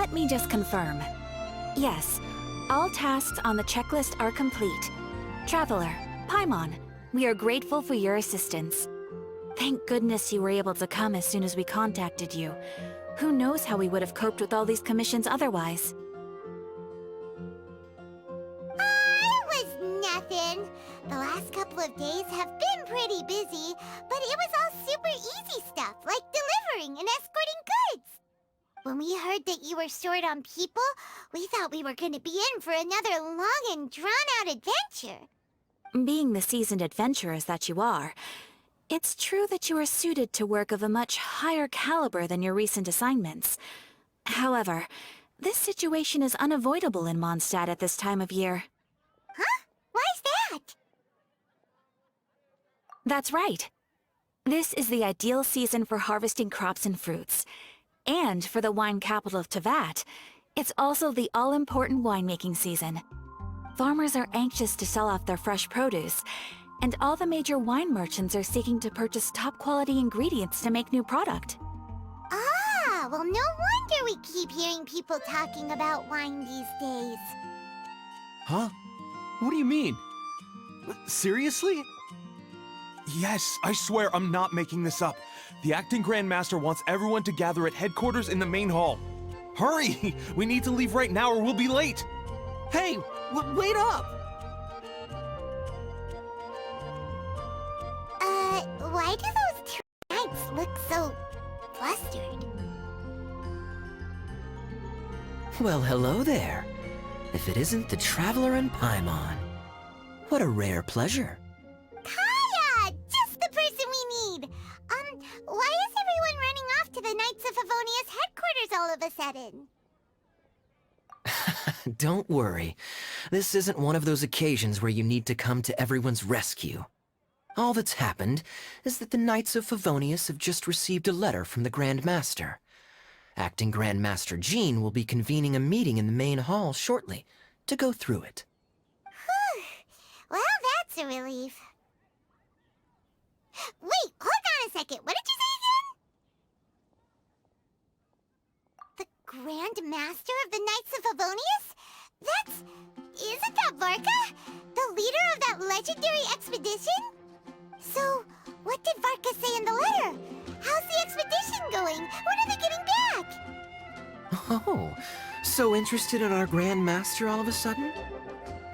Let me just confirm. Yes, all tasks on the checklist are complete. Traveler, Paimon, we are grateful for your assistance. Thank goodness you were able to come as soon as we contacted you. Who knows how we would have coped with all these commissions otherwise? It was nothing. The last couple of days have been pretty busy, but it was all super easy stuff, like delivering and escorting goods. When we heard that you were short on people, we thought we were going to be in for another long and drawn-out adventure. Being the seasoned adventurers that you are, it's true that you are suited to work of a much higher caliber than your recent assignments. However, this situation is unavoidable in Mondstadt at this time of year. Huh? Why's that? That's right. This is the ideal season for harvesting crops and fruits. And for the wine capital of Teyvat, it's also the all-important winemaking season. Farmers are anxious to sell off their fresh produce, and all the major wine merchants are seeking to purchase top-quality ingredients to make new product. Ah, well, no wonder we keep hearing people talking about wine these days. Huh? What do you mean? Seriously? Yes, I swear I'm not making this up. The acting Grand Master wants everyone to gather at headquarters in the main hall. Hurry! We need to leave right now or we'll be late! Hey, wait up! Why do those two knights look so flustered? Well, hello there. If it isn't the Traveler and Paimon. What a rare pleasure. Kaya! Just the person we need! Why is everyone running off to the Knights of Favonius headquarters all of a sudden? Don't worry. This isn't one of those occasions where you need to come to everyone's rescue. All that's happened is that the Knights of Favonius have just received a letter from the Grand Master. Acting Grand Master Jean will be convening a meeting in the main hall shortly to go through it. Whew. Well, that's a relief. Wait, hold on a second. What did you say again? The Grand Master of the Knights of Favonius? Isn't that Varka? The leader of that legendary expedition? So, what did Varka say in the letter? How's the expedition going? When are they getting back? Oh, so interested in our Grand Master all of a sudden?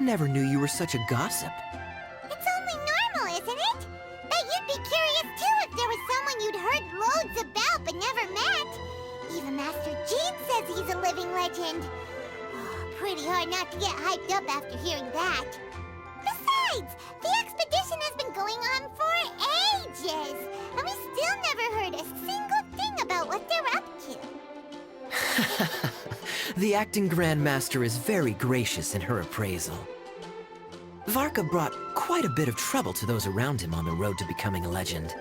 Never knew you were such a gossip. It's only normal, isn't it? That you'd be curious too if there was someone you'd heard loads about but never met. Even Master Jean says he's a living legend. Oh, pretty hard not to get hyped up after hearing that. Besides, the expedition has been going on for ages, and we still never heard a single thing about what they're up to. The acting Grand Master is very gracious in her appraisal. Varka brought quite a bit of trouble to those around him on the road to becoming a legend.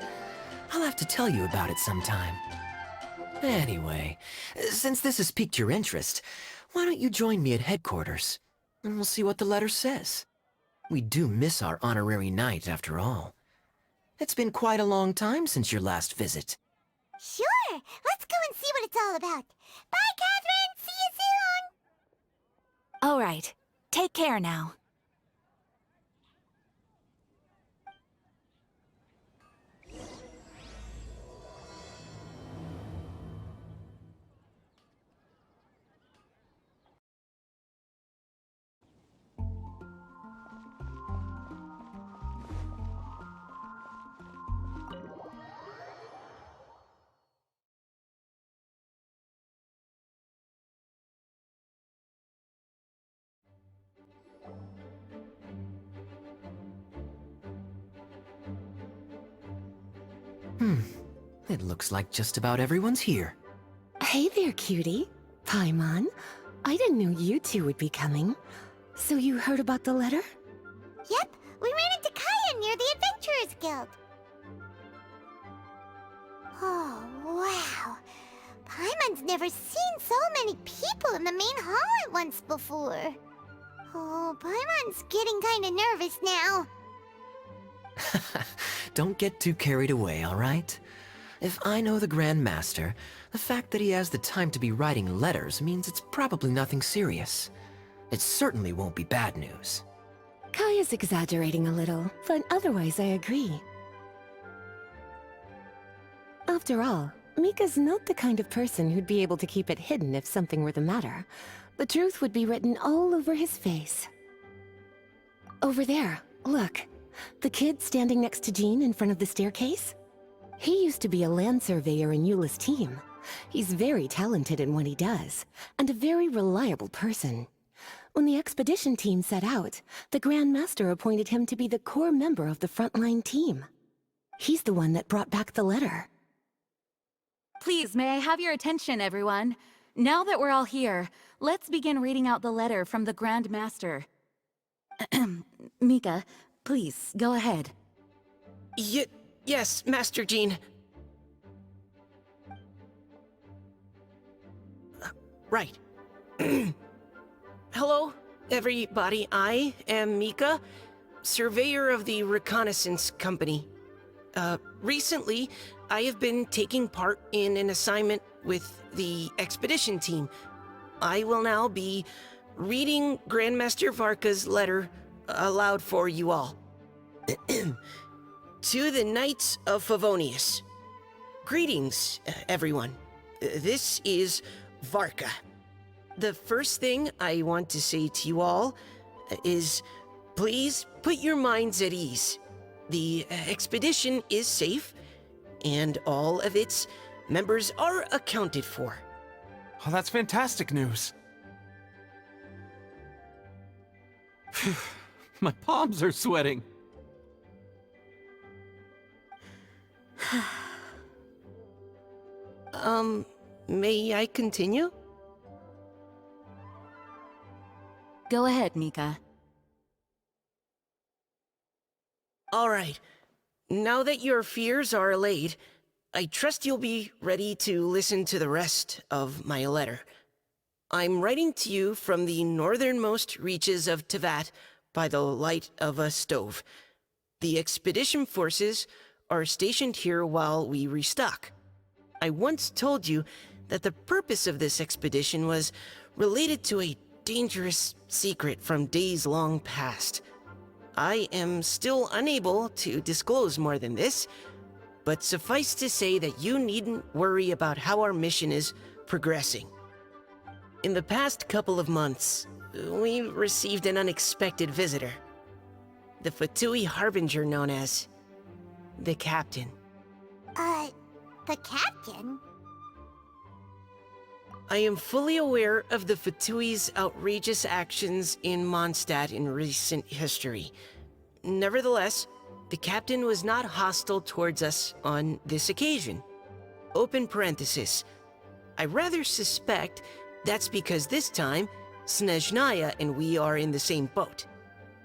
I'll have to tell you about it sometime. Anyway, since this has piqued your interest, why don't you join me at headquarters, and we'll see what the letter says. We do miss our honorary knight, after all. It's been quite a long time since your last visit. Sure, let's go and see what it's all about. Bye, Catherine! See you soon! All right, take care now. It looks like just about everyone's here. Hey there, cutie. Paimon. I didn't know you two would be coming. So you heard about the letter? Yep, we ran into Kaya near the Adventurers Guild. Oh, wow. Paimon's never seen so many people in the main hall at once before. Oh, Paimon's getting kinda nervous now. Don't get too carried away, all right? If I know the Grand Master, the fact that he has the time to be writing letters means it's probably nothing serious. It certainly won't be bad news. Kaya's exaggerating a little, but otherwise I agree. After all, Mika's not the kind of person who'd be able to keep it hidden if something were the matter. The truth would be written all over his face. Over there, look. The kid standing next to Jean in front of the staircase? He used to be a land surveyor in Eula's team. He's very talented in what he does, and a very reliable person. When the expedition team set out, the Grand Master appointed him to be the core member of the frontline team. He's the one that brought back the letter. Please, may I have your attention, everyone? Now that we're all here, let's begin reading out the letter from the Grand Master. Mika, please, go ahead. Yes, Master Jean. Right. Hello, everybody. I am Mika, surveyor of the Reconnaissance Company. Recently, I have been taking part in an assignment with the expedition team. I will now be reading Grandmaster Varka's letter aloud for you all. To the Knights of Favonius. Greetings, everyone. This is Varka. The first thing I want to say to you all is, please put your minds at ease. The expedition is safe, and all of its members are accounted for. Oh, that's fantastic news. My palms are sweating. May I continue? Go ahead, Mika. All right. Now that your fears are allayed, I trust you'll be ready to listen to the rest of my letter. I'm writing to you from the northernmost reaches of Tevat by the light of a stove. The expedition forces are stationed here while we restock. I once told you that the purpose of this expedition was related to a dangerous secret from days long past. I am still unable to disclose more than this, but suffice to say that you needn't worry about how our mission is progressing. In the past couple of months, we received an unexpected visitor. The Fatui Harbinger known as the Captain. The Captain? I am fully aware of the Fatui's outrageous actions in Mondstadt in recent history. Nevertheless, the Captain was not hostile towards us on this occasion. Open parenthesis. I rather suspect that's because this time, Snezhnaya and we are in the same boat.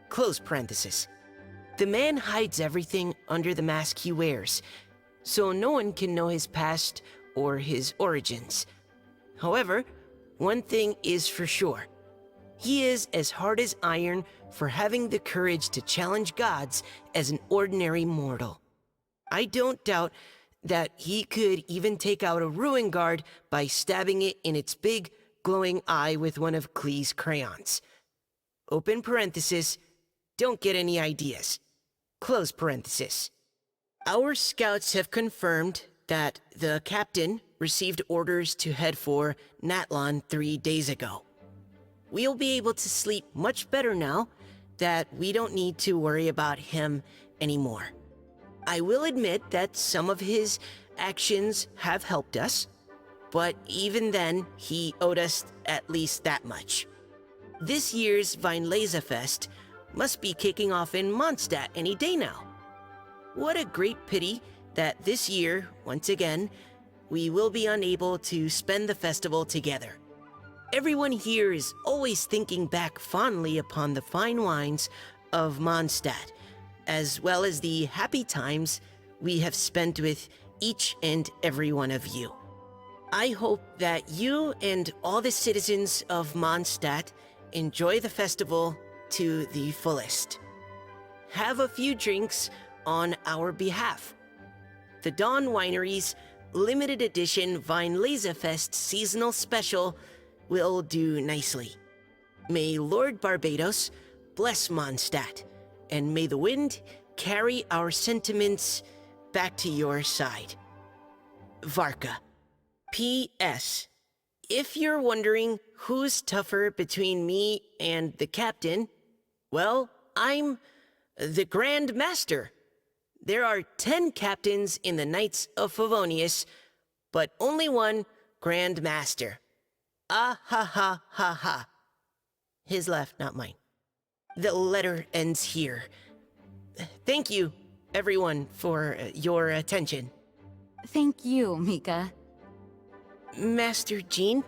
Close parenthesis. The man hides everything under the mask he wears, so no one can know his past or his origins. However, one thing is for sure. He is as hard as iron for having the courage to challenge gods as an ordinary mortal. I don't doubt that he could even take out a ruin guard by stabbing it in its big, glowing eye with one of Klee's crayons. Open parenthesis, don't get any ideas. Close parenthesis. Our scouts have confirmed that the Captain received orders to head for Natlan 3 days ago. We'll be able to sleep much better now that we don't need to worry about him anymore. I will admit that some of his actions have helped us, but even then, he owed us at least that much. This year's Vineleza Fest must be kicking off in Mondstadt any day now. What a great pity that this year, once again, we will be unable to spend the festival together. Everyone here is always thinking back fondly upon the fine wines of Mondstadt, as well as the happy times we have spent with each and every one of you. I hope that you and all the citizens of Mondstadt enjoy the festival to the fullest. Have a few drinks on our behalf. The Dawn Wineries limited edition Weinlese Fest seasonal special will do nicely. May Lord Barbados bless Mondstadt, and may the wind carry our sentiments back to your side. Varka. P.S. If you're wondering who's tougher between me and the captain, well, I'm the Grand Master. There are 10 captains in the Knights of Favonius, but only one Grand Master. Ah ha ha ha ha. His left, not mine. The letter ends here. Thank you, everyone, for your attention. Thank you, Mika. Master Jean,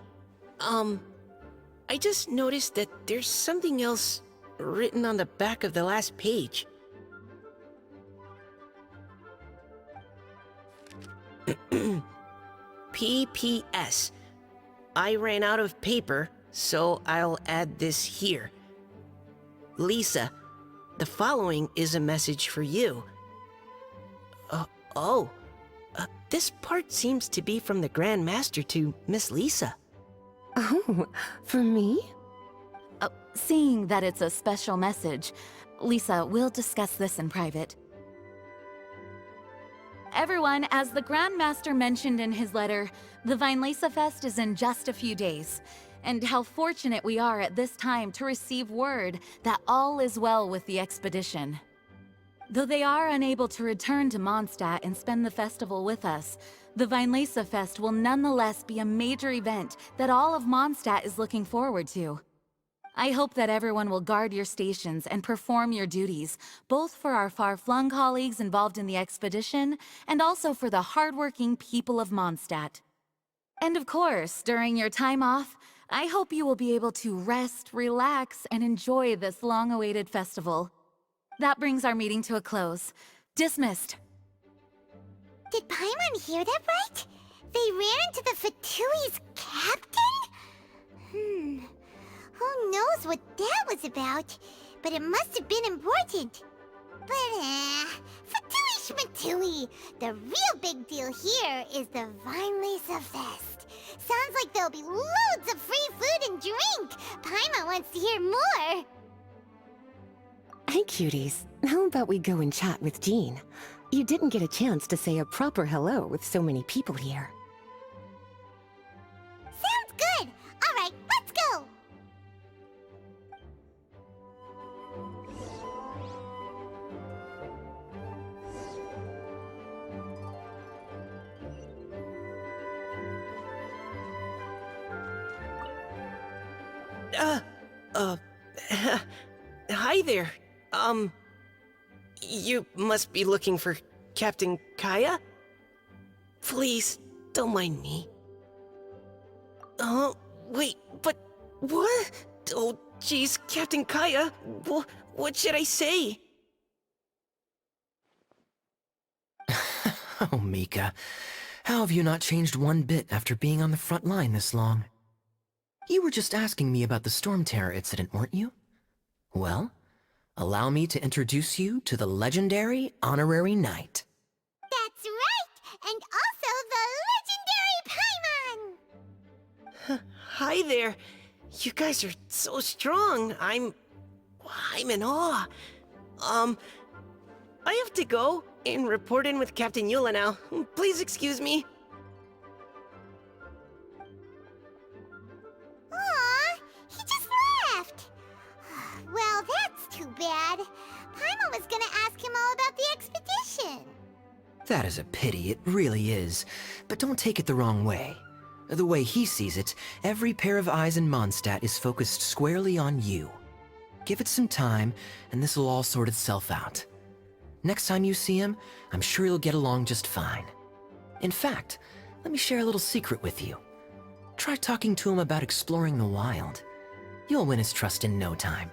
I just noticed that there's something else written on the back of the last page. P.P.S. I ran out of paper, so I'll add this here. Lisa, the following is a message for you. This part seems to be from the Grand Master to Miss Lisa. Oh, for me? Seeing that it's a special message, Lisa, we'll discuss this in private. Everyone, as the Grand Master mentioned in his letter, the Weinlese Fest is in just a few days. And how fortunate we are at this time to receive word that all is well with the expedition. Though they are unable to return to Mondstadt and spend the festival with us, the Weinlese Fest will nonetheless be a major event that all of Mondstadt is looking forward to. I hope that everyone will guard your stations and perform your duties, both for our far-flung colleagues involved in the expedition, and also for the hardworking people of Mondstadt. And of course, during your time off, I hope you will be able to rest, relax, and enjoy this long-awaited festival. That brings our meeting to a close. Dismissed. Did Paimon hear that right? They ran into the Fatui's captain? Who knows what that was about? But it must have been important. But, Fatui Schmatui! The real big deal here is the Weinlese Fest. Sounds like there'll be loads of free food and drink! Paimon wants to hear more! Hey, cuties. How about we go and chat with Jean? You didn't get a chance to say a proper hello with so many people here. Sounds good! Alright, let's go! Hi there. You must be looking for Captain Kaya? Please, don't mind me. Wait, but what? Oh, jeez, Captain Kaya, what should I say? Oh, Mika, how have you not changed one bit after being on the front line this long? You were just asking me about the Storm Terror incident, weren't you? Well, allow me to introduce you to the legendary Honorary Knight. That's right! And also the legendary Paimon! Hi there. You guys are so strong. I'm in awe. I have to go and report in with Captain Eula now. Please excuse me. Aw, he just left! Well, that's too bad. Paimon was gonna ask him all about the expedition. That is a pity, it really is. But don't take it the wrong way. The way he sees it, every pair of eyes in Mondstadt is focused squarely on you. Give it some time, and this will all sort itself out. Next time you see him, I'm sure you'll get along just fine. In fact, let me share a little secret with you. Try talking to him about exploring the wild. You'll win his trust in no time.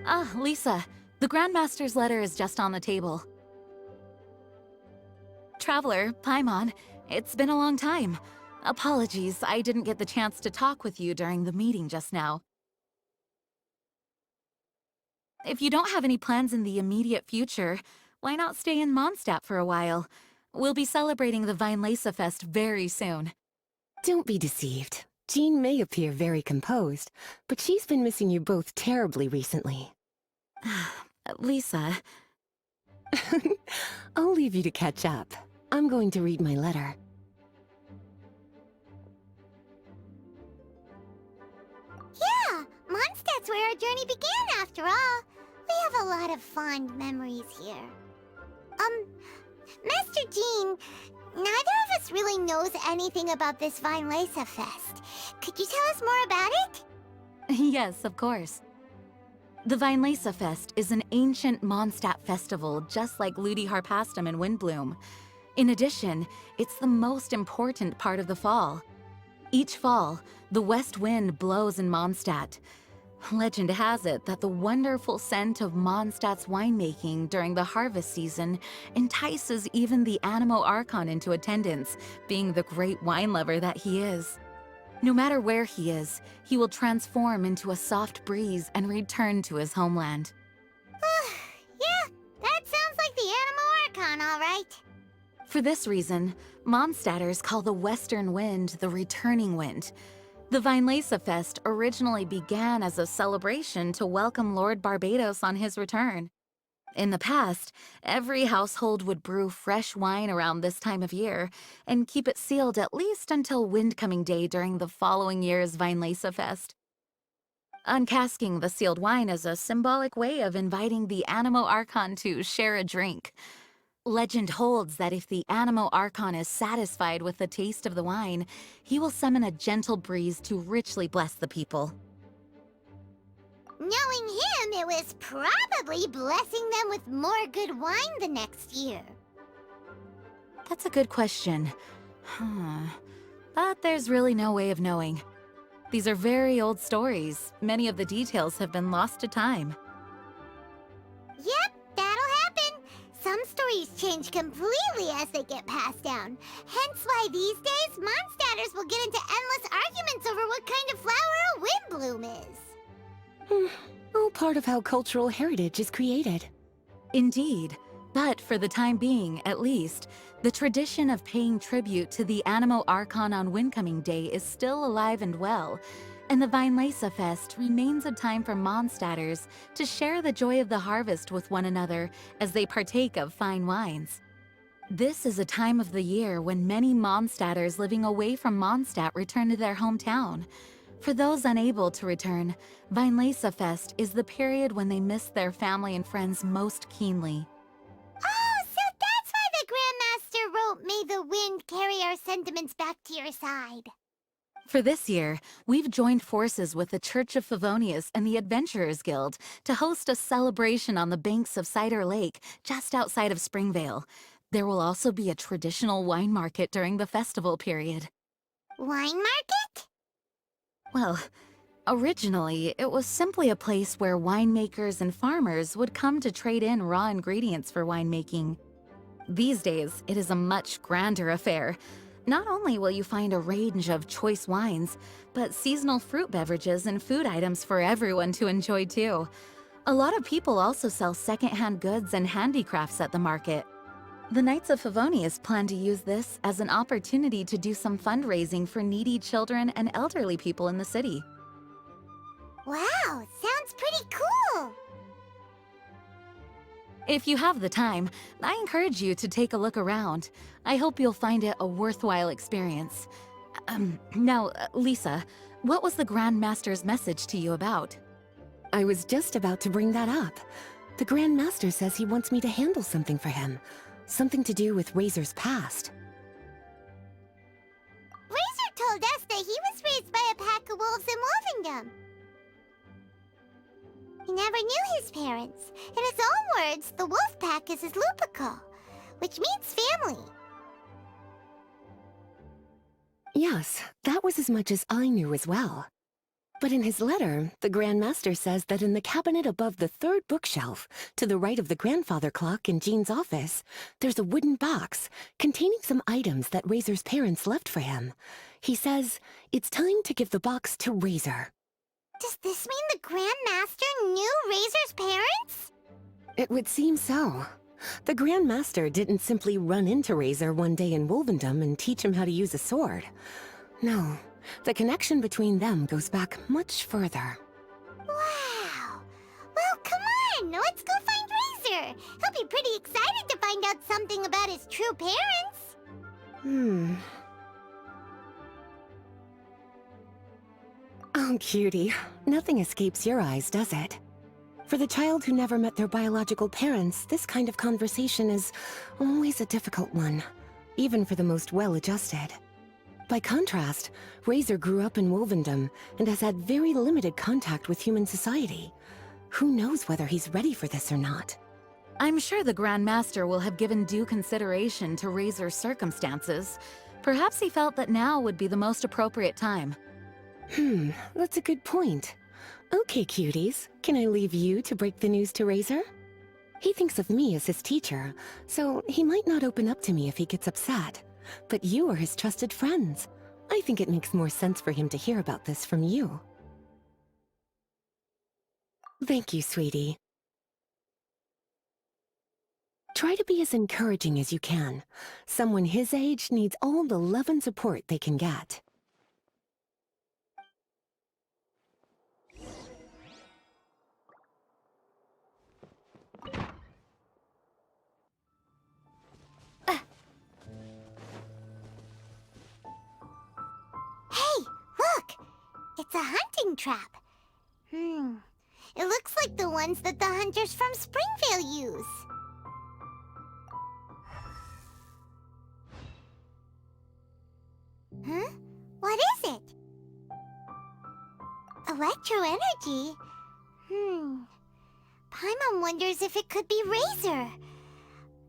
Ah, Lisa, the Grandmaster's letter is just on the table. Traveler, Paimon, it's been a long time. Apologies, I didn't get the chance to talk with you during the meeting just now. If you don't have any plans in the immediate future, why not stay in Mondstadt for a while? We'll be celebrating the Weinlese Fest very soon. Don't be deceived. Jean may appear very composed, but she's been missing you both terribly recently. Lisa, I'll leave you to catch up. I'm going to read my letter. Yeah, Mondstadt's where our journey began after all. We have a lot of fond memories here. Master Jean, neither of us really knows anything about this Weinlese Fest. Could you tell us more about it? yes, of course. The Weinlese Fest is an ancient Mondstadt festival just like Ludi Harpastum and Windbloom. In addition, it's the most important part of the fall. Each fall, the west wind blows in Mondstadt. Legend has it that the wonderful scent of Mondstadt's winemaking during the harvest season entices even the Animo Archon into attendance, being the great wine lover that he is. No matter where he is, he will transform into a soft breeze and return to his homeland. Yeah, that sounds like the Animo Archon, all right. For this reason, Mondstadters call the western wind the returning wind. The Weinlese Fest originally began as a celebration to welcome Lord Barbados on his return. In the past, every household would brew fresh wine around this time of year and keep it sealed at least until Windcoming Day during the following year's Weinlese Fest. Uncasking the sealed wine is a symbolic way of inviting the Animo Archon to share a drink. Legend holds that if the Animo Archon is satisfied with the taste of the wine, he will summon a gentle breeze to richly bless the people. Knowing him, it was probably blessing them with more good wine the next year. That's a good question. But there's really no way of knowing. These are very old stories. Many of the details have been lost to time. Yep, that'll happen. Some stories change completely as they get passed down. Hence why these days, Mondstadters will get into endless arguments over what kind of flower a windbloom is. All part of how cultural heritage is created. Indeed. But for the time being, at least, the tradition of paying tribute to the Animo Archon on Windcoming Day is still alive and well, and the Weinlese Fest remains a time for Mondstadters to share the joy of the harvest with one another as they partake of fine wines. This is a time of the year when many Mondstadters living away from Mondstadt return to their hometown. For those unable to return, Weinlese Fest is the period when they miss their family and friends most keenly. Oh, so that's why the Grandmaster wrote, "May the wind carry our sentiments back to your side." For this year, we've joined forces with the Church of Favonius and the Adventurers Guild to host a celebration on the banks of Cider Lake, just outside of Springvale. There will also be a traditional wine market during the festival period. Wine market? Well, originally, it was simply a place where winemakers and farmers would come to trade in raw ingredients for winemaking. These days, it is a much grander affair. Not only will you find a range of choice wines, but seasonal fruit beverages and food items for everyone to enjoy too. A lot of people also sell secondhand goods and handicrafts at the market. The Knights of Favonius plan to use this as an opportunity to do some fundraising for needy children and elderly people in the city. Wow, sounds pretty cool. If you have the time, I encourage you to take a look around. I hope you'll find it a worthwhile experience. Now, Lisa, what was the Grand Master's message to you about? I was just about to bring that up. The Grand Master says he wants me to handle something for him. Something to do with Razor's past. Razor told us that he was raised by a pack of wolves in Wolvendom. He never knew his parents. In his own words, the wolf pack is his lupical, which means family. Yes, that was as much as I knew as well. But in his letter, the Grand Master says that in the cabinet above the third bookshelf, to the right of the grandfather clock in Jean's office, there's a wooden box containing some items that Razor's parents left for him. He says it's time to give the box to Razor. Does this mean the Grand Master knew Razor's parents? It would seem so. The Grand Master didn't simply run into Razor one day in Wolvendom and teach him how to use a sword. No, the connection between them goes back much further. Wow! Well, come on! Let's go find Razor! He'll be pretty excited to find out something about his true parents! Oh, cutie. Nothing escapes your eyes, does it? For the child who never met their biological parents, this kind of conversation is always a difficult one, even for the most well-adjusted. By contrast, Razor grew up in Wolvendom and has had very limited contact with human society. Who knows whether he's ready for this or not? I'm sure the Grand Master will have given due consideration to Razor's circumstances. Perhaps he felt that now would be the most appropriate time. That's a good point. Okay, cuties, can I leave you to break the news to Razor? He thinks of me as his teacher, so he might not open up to me if he gets upset. But you are his trusted friends. I think it makes more sense for him to hear about this from you. Thank you, sweetie. Try to be as encouraging as you can. Someone his age needs all the love and support they can get. Hey, look! It's a hunting trap. It looks like the ones that the hunters from Springvale use. Huh? What is it? Electro energy? Paimon wonders if it could be Razor.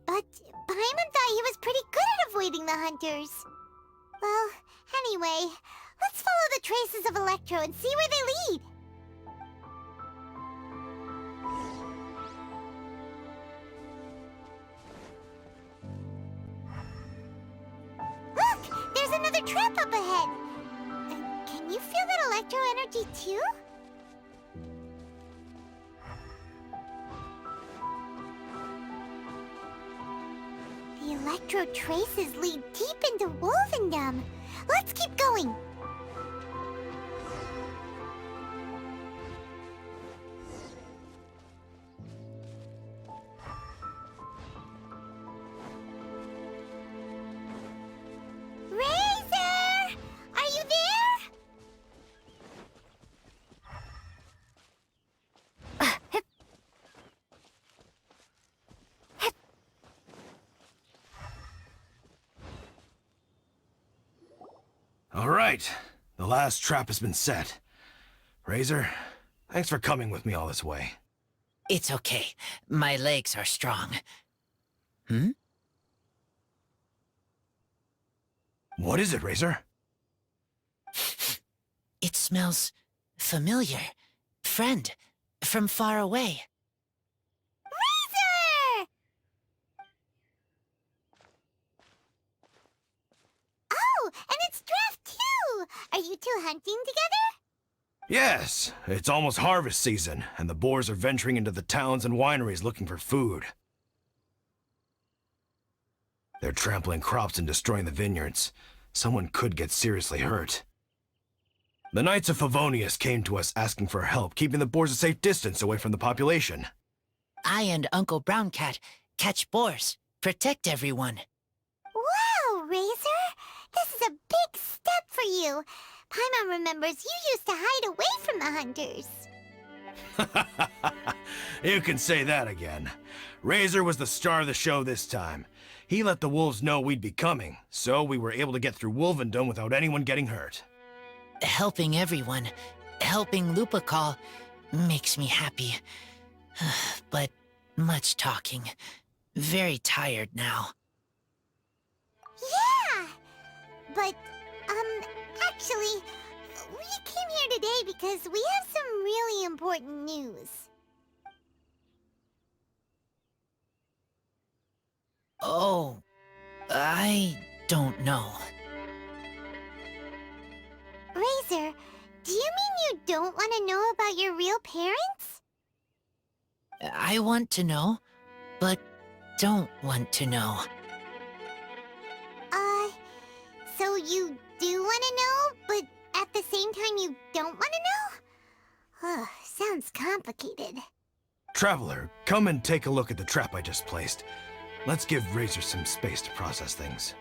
But Paimon thought he was pretty good at avoiding the hunters. Well, anyway, let's follow the traces of Electro and see where they lead. Look! There's another trap up ahead! Can you feel that Electro energy too? The Electro traces lead deep into Wolvendom. Let's keep going. Razor! Are you there? All right, the last trap has been set. Razor, thanks for coming with me all this way. It's okay. My legs are strong. What is it, Razor? It smells familiar. Friend, from far away. Razor! Oh, and it's Draft too! Are you two hunting together? Yes, it's almost harvest season, and the boars are venturing into the towns and wineries looking for food. They're trampling crops and destroying the vineyards. Someone could get seriously hurt. The Knights of Favonius came to us asking for help keeping the boars a safe distance away from the population. I and Uncle Brown Cat catch boars, protect everyone. Wow, Razor! This is a big step for you. Paimon remembers you used to hide away from the hunters. You can say that again. Razor was the star of the show this time. He let the wolves know we'd be coming, so we were able to get through Wolvendom without anyone getting hurt. Helping everyone, helping Lupercal, makes me happy. But much talking. Very tired now. Yeah! But, actually, we came here today because we have some really important news. Oh, I don't know. Razor, Do you mean you don't want to know about your real parents? I want to know, but don't want to know. So you do want to know, but at the same time you don't want to know? Ugh, sounds complicated. Traveler, come and take a look at the trap I just placed. Let's give Razor some space to process things.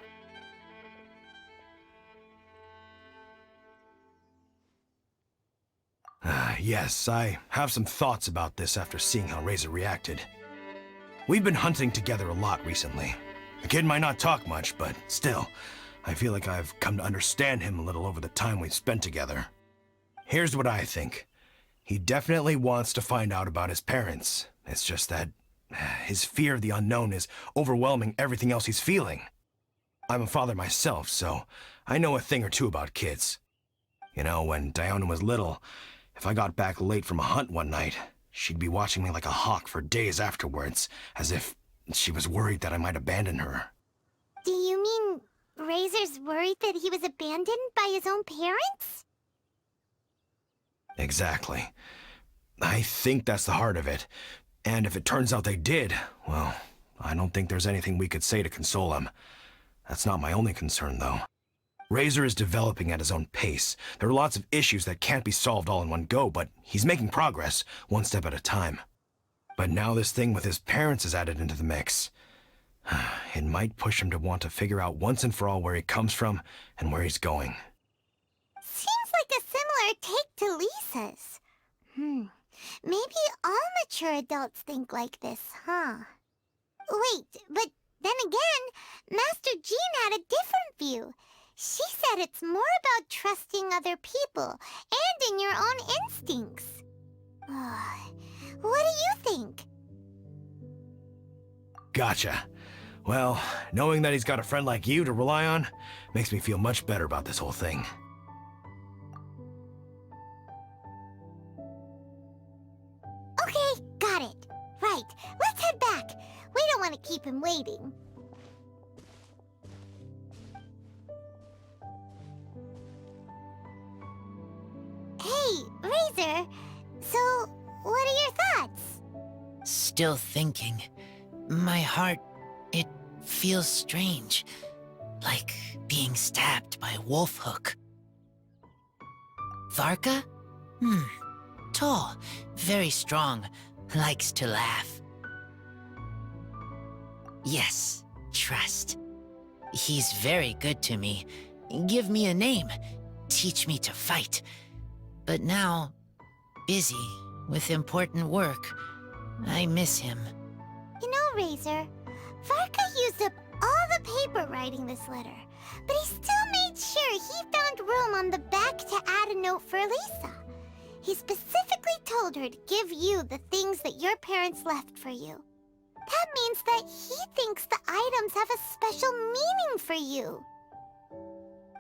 Yes, I have some thoughts about this after seeing how Razor reacted. We've been hunting together a lot recently. The kid might not talk much, but still, I feel like I've come to understand him a little over the time we've spent together. Here's what I think. He definitely wants to find out about his parents. It's just that his fear of the unknown is overwhelming everything else he's feeling. I'm a father myself, so I know a thing or two about kids. You know, when Diona was little, if I got back late from a hunt one night, she'd be watching me like a hawk for days afterwards, as if she was worried that I might abandon her. Do you mean Razor's worried that he was abandoned by his own parents? Exactly. I think that's the heart of it. And if it turns out they did, well, I don't think there's anything we could say to console him. That's not my only concern, though. Razor is developing at his own pace. There are lots of issues that can't be solved all in one go, but he's making progress, one step at a time. But now this thing with his parents is added into the mix. It might push him to want to figure out once and for all where he comes from and where he's going. Seems like a similar take to Lisa's. Maybe all mature adults think like this, huh? Wait, but then again, Master Jean had a different view. She said it's more about trusting other people and in your own instincts. What do you think? Gotcha. Well, knowing that he's got a friend like you to rely on makes me feel much better about this whole thing. Okay, got it. Right, let's head back. We don't want to keep him waiting. Hey, Razor. So, what are your thoughts? Still thinking. My heart, it feels strange. Like being stabbed by a wolf hook. Varka? Tall, very strong, likes to laugh. Yes, trust. He's very good to me. Give me a name. Teach me to fight. But now, busy with important work. I miss him. You know, Razor, Varka used up all the paper writing this letter, but he still made sure he found room on the back to add a note for Lisa. He specifically told her to give you the things that your parents left for you. That means that he thinks the items have a special meaning for you.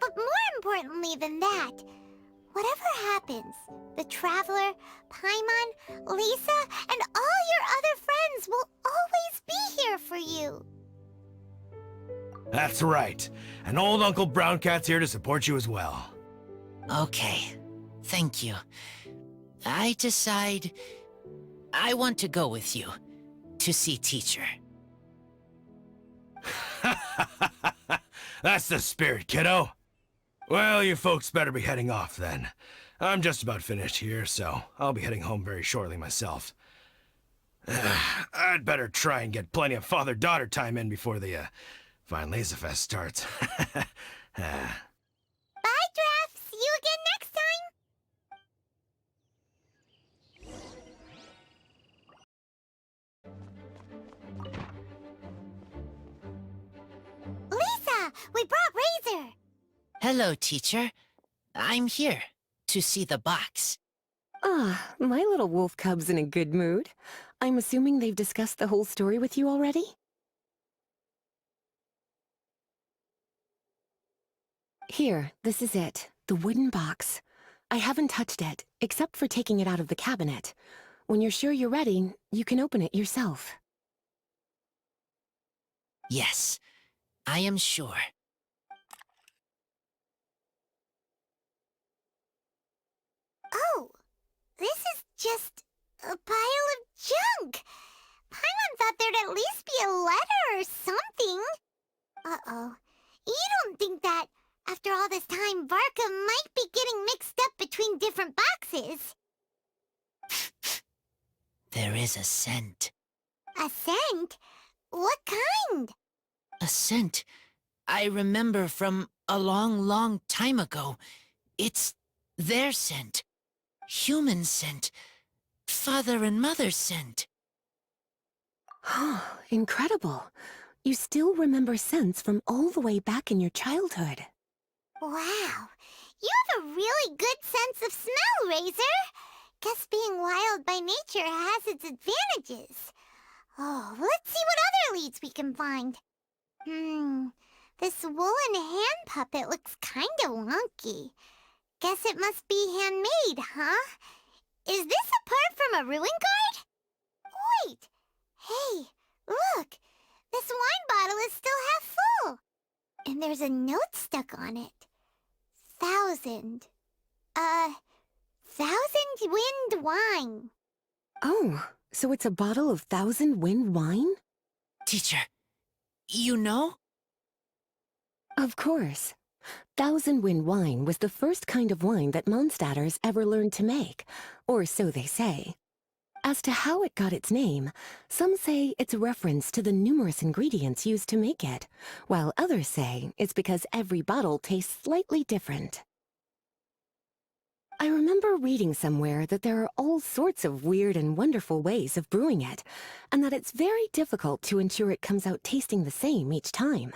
But more importantly than that, whatever happens, the Traveler, Paimon, Lisa, and all your other friends will always be here for you. That's right. And old Uncle Brown Cat's here to support you as well. Okay, thank you. I decide I want to go with you to see teacher. That's the spirit, kiddo. Well, you folks better be heading off then. I'm just about finished here, so I'll be heading home very shortly myself. I'd better try and get plenty of father-daughter time in before the Fine Laser Fest starts. Bye, Draf. See you again next time. Lisa, we brought Razor. Hello, teacher. I'm here to see the box. Ah, my little wolf cub's in a good mood. I'm assuming they've discussed the whole story with you already? Here, this is it. The wooden box. I haven't touched it, except for taking it out of the cabinet. When you're sure you're ready, you can open it yourself. Yes, I am sure. just a pile of junk. Paimon thought there'd at least be a letter or something. Uh-oh. You don't think that, after all this time, Varka might be getting mixed up between different boxes? There is a scent. A scent? What kind? A scent I remember from a long, long time ago. It's their scent. Human scent. Father and mother scent. Incredible. You still remember scents from all the way back in your childhood. Wow. You have a really good sense of smell, Razor. Guess being wild by nature has its advantages. Oh, let's see what other leads we can find. This woolen hand puppet looks kinda wonky. Guess it must be handmade, huh? Is this a part from a ruin guard? Wait! Hey, look! This wine bottle is still half full! And there's a note stuck on it. 1,000. 1,000 wind wine. Oh, so it's a bottle of 1,000 wind wine? Teacher, you know? Of course. 1,000 wind wine was the first kind of wine that Mondstadters ever learned to make, or so they say. As to how it got its name, some say it's a reference to the numerous ingredients used to make it, while others say it's because every bottle tastes slightly different. I remember reading somewhere that there are all sorts of weird and wonderful ways of brewing it, and that it's very difficult to ensure it comes out tasting the same each time.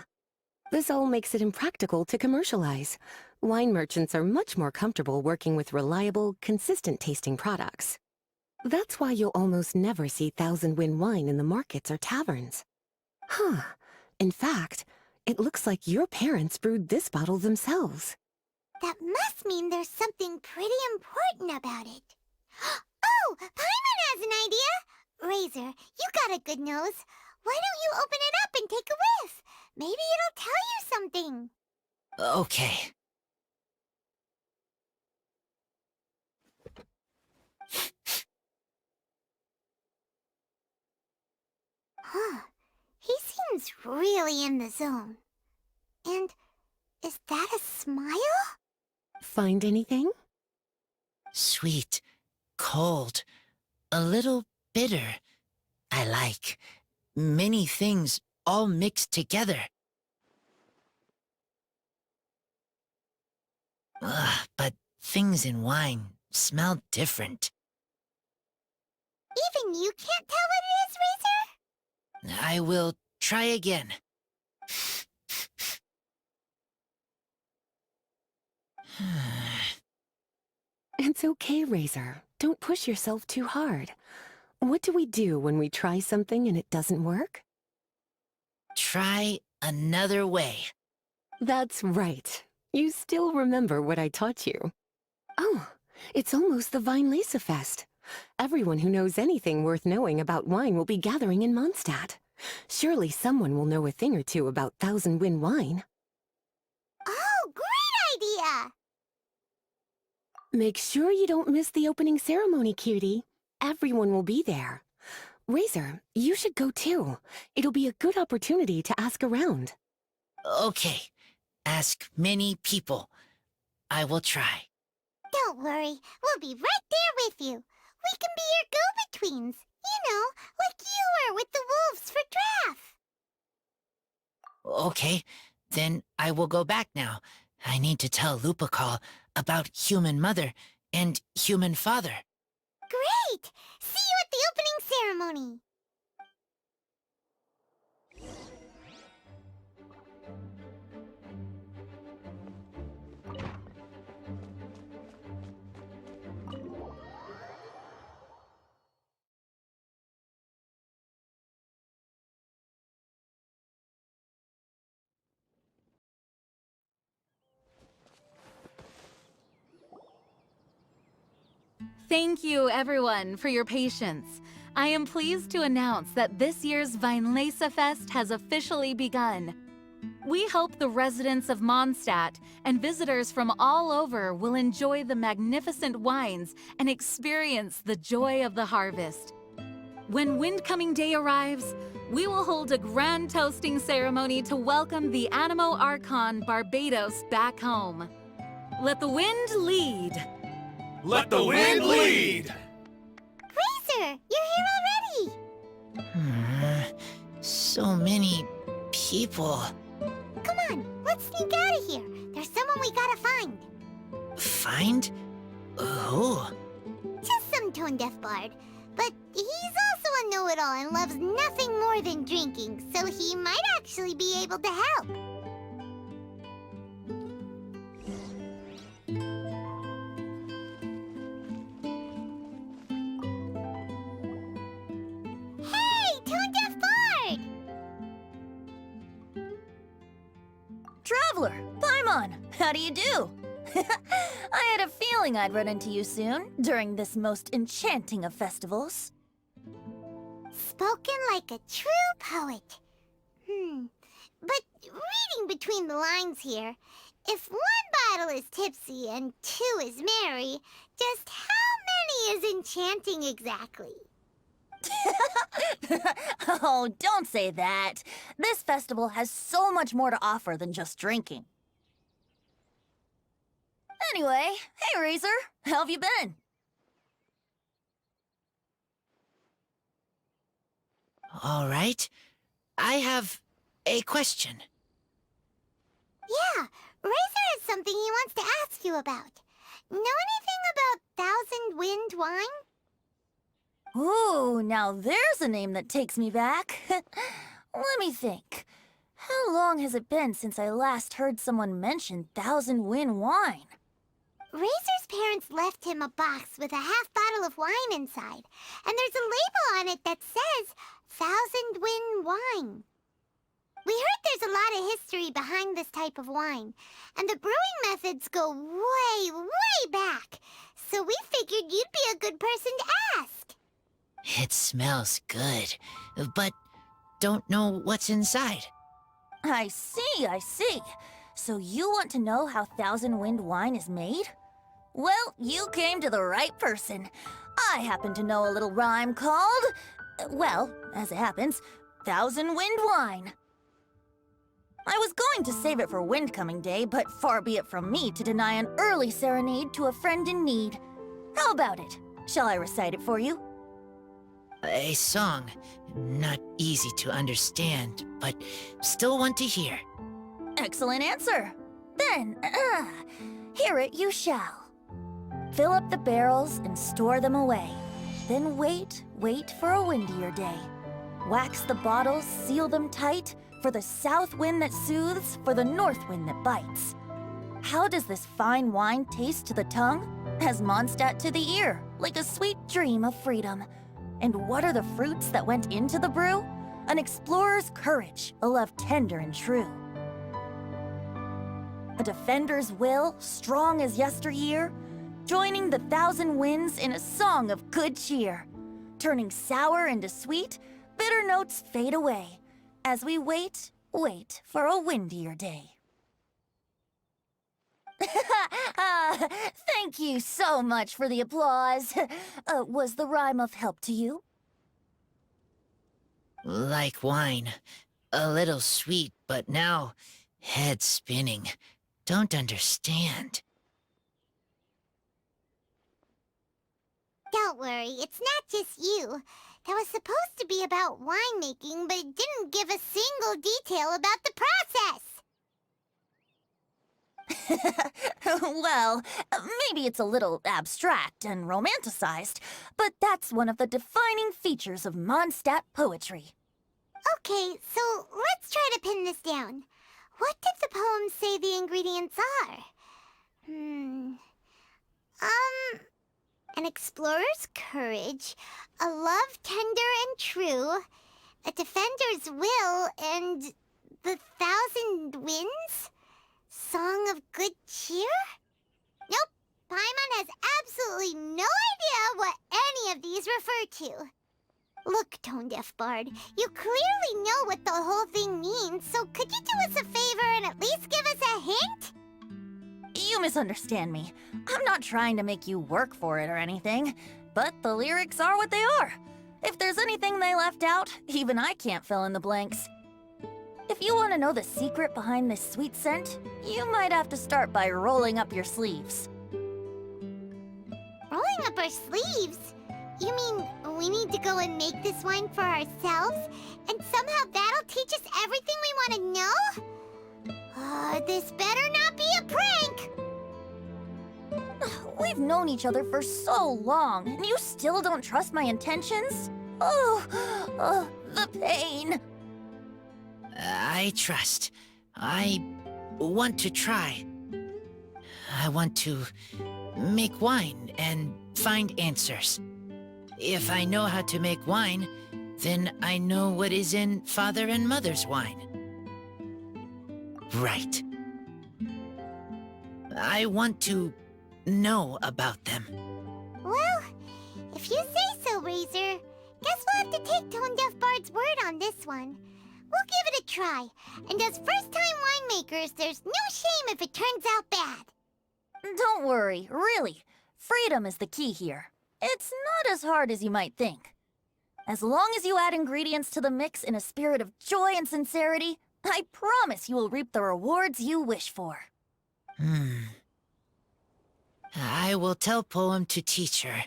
This all makes it impractical to commercialize. Wine merchants are much more comfortable working with reliable, consistent-tasting products. That's why you'll almost never see 1,000 wind wine in the markets or taverns. Huh. In fact, it looks like your parents brewed this bottle themselves. That must mean there's something pretty important about it. Oh, Paimon has an idea! Razor, you got a good nose. Why don't you open it up and take a whiff? Maybe it'll tell you something. Okay. Huh. He seems really in the zone. And is that a smile? Find anything? Sweet, cold, a little bitter. I like. Many things all mixed together. Ugh, but things in wine smell different. Even you can't tell what it is, Razor? I will try again. It's okay, Razor. Don't push yourself too hard. What do we do when we try something and it doesn't work? Try another way. That's right. You still remember what I taught you. Oh, it's almost the Weinlese Fest. Everyone who knows anything worth knowing about wine will be gathering in Mondstadt. Surely someone will know a thing or two about 1,000 wind wine. Oh, great idea! Make sure you don't miss the opening ceremony, cutie. Everyone will be there. Razor, you should go too. It'll be a good opportunity to ask around. Okay. Ask many people. I will try. Don't worry, we'll be right there with you. We can be your go-betweens. You know, like you were with the wolves for Draff. Okay, then I will go back now. I need to tell Lupacol about human mother and human father. Great! See you at the opening ceremony. Thank you, everyone, for your patience. I am pleased to announce that this year's Weinlese Fest has officially begun. We hope the residents of Mondstadt and visitors from all over will enjoy the magnificent wines and experience the joy of the harvest. When Windcoming Day arrives, we will hold a grand toasting ceremony to welcome the Animo Archon Barbados back home. Let the wind lead. Let the wind lead! Razor, you're here already! So many people. Come on, let's sneak out of here. There's someone we gotta find. Find? Who? Just some tone-deaf bard. But he's also a know-it-all and loves nothing more than drinking, so he might actually be able to help. Hey, tone-deaf bard! Traveler, Paimon, how do you do? I had a feeling I'd run into you soon, during this most enchanting of festivals. Spoken like a true poet. But reading between the lines here, if one bottle is tipsy and two is merry, just how many is enchanting exactly? Oh, don't say that. This festival has so much more to offer than just drinking. Anyway, hey Razor, how have you been? All right. I have a question. Yeah, Razor has something he wants to ask you about. Know anything about Thousand Wind wine? Ooh, now there's a name that takes me back. Let me think. How long has it been since I last heard someone mention Thousand Wind wine? Razor's parents left him a box with a half bottle of wine inside, and there's a label on it that says Thousand Wind wine. We heard there's a lot of history behind this type of wine, and the brewing methods go way, way back, so we figured you'd be a good person to ask. It smells good, but don't know what's inside. I see, I see. So you want to know how Thousand Wind wine is made? Well, you came to the right person. I happen to know a little rhyme called, well, as it happens, Thousand Wind wine. I was going to save it for Windcoming Day, but far be it from me to deny an early serenade to a friend in need. How about it? Shall I recite it for you? A song. Not easy to understand, but still want to hear. Excellent answer. Then, hear it you shall. Fill up the barrels and store them away. Then wait for a windier day. Wax the bottles, seal them tight, for the south wind that soothes, for the north wind that bites. How does this fine wine taste to the tongue? As Mondstadt to the ear, like a sweet dream of freedom. And what are the fruits that went into the brew? An explorer's courage, a love tender and true. A defender's will, strong as yesteryear, joining the thousand winds in a song of good cheer. Turning sour into sweet, bitter notes fade away, as we wait for a windier day. Thank you so much for the applause. Was the rhyme of help to you? Like wine. A little sweet, but now head spinning. Don't understand. Don't worry, it's not just you. That was supposed to be about winemaking, but it didn't give a single detail about the process. Well, maybe it's a little abstract and romanticized, but that's one of the defining features of Mondstadt poetry. Okay, so let's try to pin this down. What did the poem say the ingredients are? An explorer's courage, a love tender and true, a defender's will, and the thousand winds? Song of good cheer? Nope, Paimon has absolutely no idea what any of these refer to. Look, Tone Deaf Bard, you clearly know what the whole thing means, so could you do us a favor and at least give us a hint? You misunderstand me. I'm not trying to make you work for it or anything, but the lyrics are what they are. If there's anything they left out, even I can't fill in the blanks. If you want to know the secret behind this sweet scent, you might have to start by rolling up your sleeves. Rolling up our sleeves? You mean we need to go and make this wine for ourselves? And somehow that'll teach us everything we want to know? This better not be a prank! We've known each other for so long, and you still don't trust my intentions? Oh, the pain. I trust. I want to try. I want to make wine and find answers. If I know how to make wine, then I know what is in Father and Mother's wine. Right. I want to know about them. Well, if you say so, Razor, guess we'll have to take Tone Deaf Bard's word on this one. We'll give it a try, and as first-time winemakers, there's no shame if it turns out bad. Don't worry, really. Freedom is the key here. It's not as hard as you might think. As long as you add ingredients to the mix in a spirit of joy and sincerity, I promise you will reap the rewards you wish for. I will tell Poem to teach her.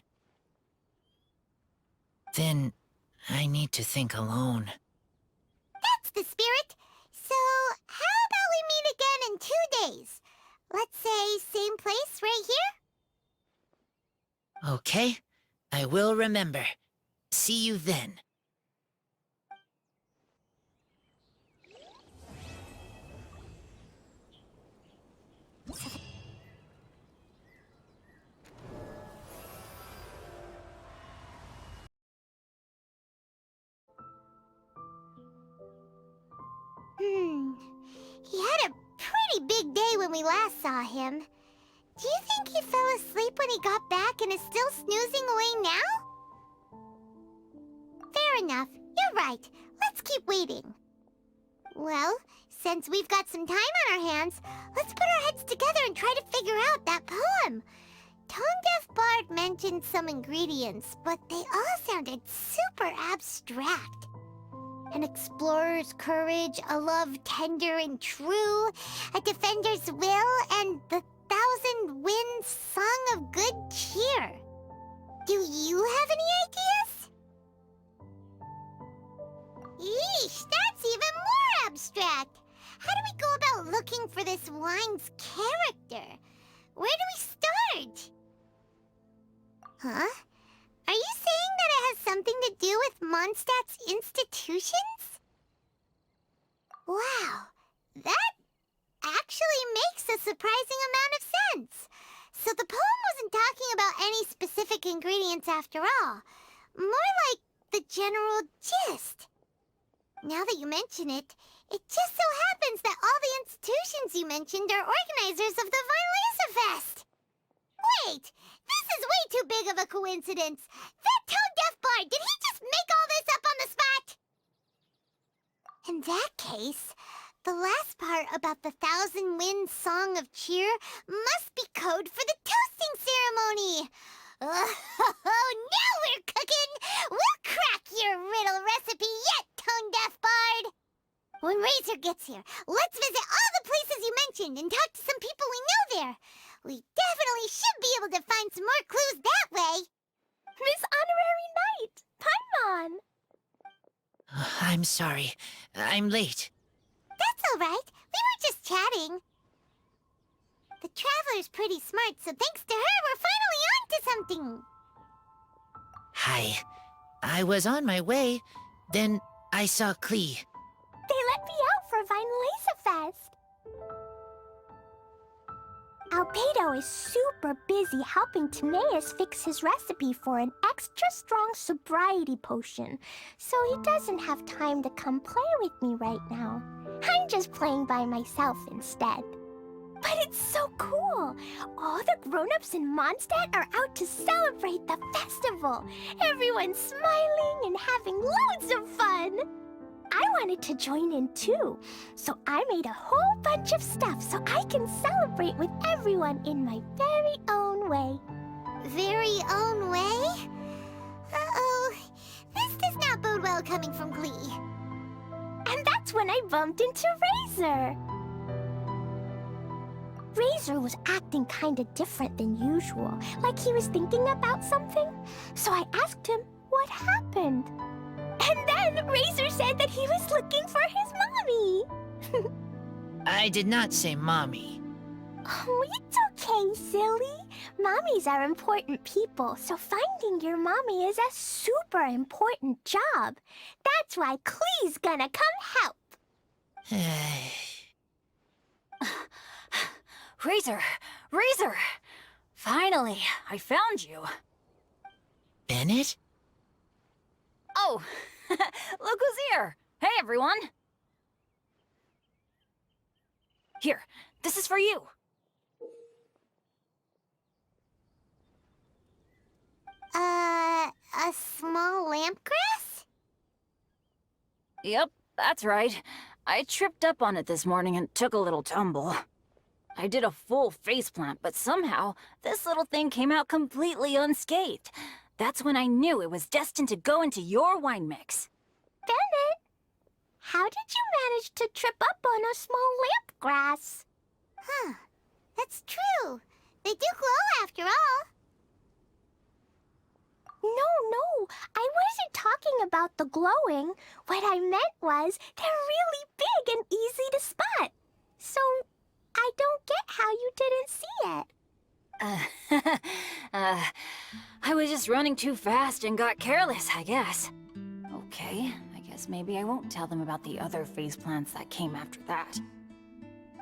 Then I need to think alone. That's the spirit. So, how about we meet again in 2 days? Let's say same place right here? Okay, I will remember. See you then. He had a pretty big day when we last saw him. Do you think he fell asleep when he got back and is still snoozing away now? Fair enough. You're right. Let's keep waiting. Well, since we've got some time on our hands, let's put our heads together and try to figure out that poem. Tone Deaf Bard mentioned some ingredients, but they all sounded super abstract. An explorer's courage, a love tender and true, a defender's will, and the 1,000 winds song of good cheer. Do you have any ideas? Yeesh, that's even more abstract. How do we go about looking for this wine's character? Where do we start? Huh? Are you saying that it has something to do with Mondstadt's institutions? Wow, that actually makes a surprising amount of sense. So the poem wasn't talking about any specific ingredients after all. More like the general gist. Now that you mention it, it just so happens that all the institutions you mentioned are organizers of the Vine Laser Fest. Wait! This is way too big of a coincidence! That Tone Deaf Bard, did he just make all this up on the spot? In that case, the last part about the 1,000 Winds Song of Cheer must be code for the toasting ceremony! Oh, now we're cooking! We'll crack your riddle recipe yet, Tone Deaf Bard! When Razor gets here, let's visit all the places you mentioned and talk to some people we know there. We definitely should be able to find some more clues that way. Miss Honorary Knight! Paimon! I'm sorry. I'm late. That's all right. We were just chatting. The Traveler's pretty smart, so thanks to her, we're finally on to something. Hi. I was on my way. Then I saw Klee. They let me out for Vine Laser Fest. Albedo is super busy helping Timaeus fix his recipe for an extra strong sobriety potion, so he doesn't have time to come play with me right now. I'm just playing by myself instead. But it's so cool! All the grown-ups in Mondstadt are out to celebrate the festival. Everyone's smiling and having loads of fun. I wanted to join in too, so I made a whole bunch of stuff so I can celebrate with everyone in my very own way. Very own way? Uh-oh. This does not bode well coming from Klee. And that's when I bumped into Razor. Razor was acting kinda different than usual, like he was thinking about something. So I asked him what happened. And then Razor said that he was looking for his mommy. I did not say mommy. Oh, it's okay, silly. Mommies are important people, so finding your mommy is a super important job. That's why Klee's gonna come help. Razor! Razor! Finally, I found you. Bennett? Oh, look who's here! Hey, everyone! Here, this is for you. A small lampgrass? Yep, that's right. I tripped up on it this morning and took a little tumble. I did a full faceplant, but somehow this little thing came out completely unscathed. That's when I knew it was destined to go into your wine mix. Bennett, how did you manage to trip up on a small lampgrass? Huh. That's true. They do glow after all. No, I wasn't talking about the glowing. What I meant was they're really big and easy to spot. So, I don't get how you didn't see it. I was just running too fast and got careless, I guess. Okay, I guess maybe I won't tell them about the other faceplants that came after that.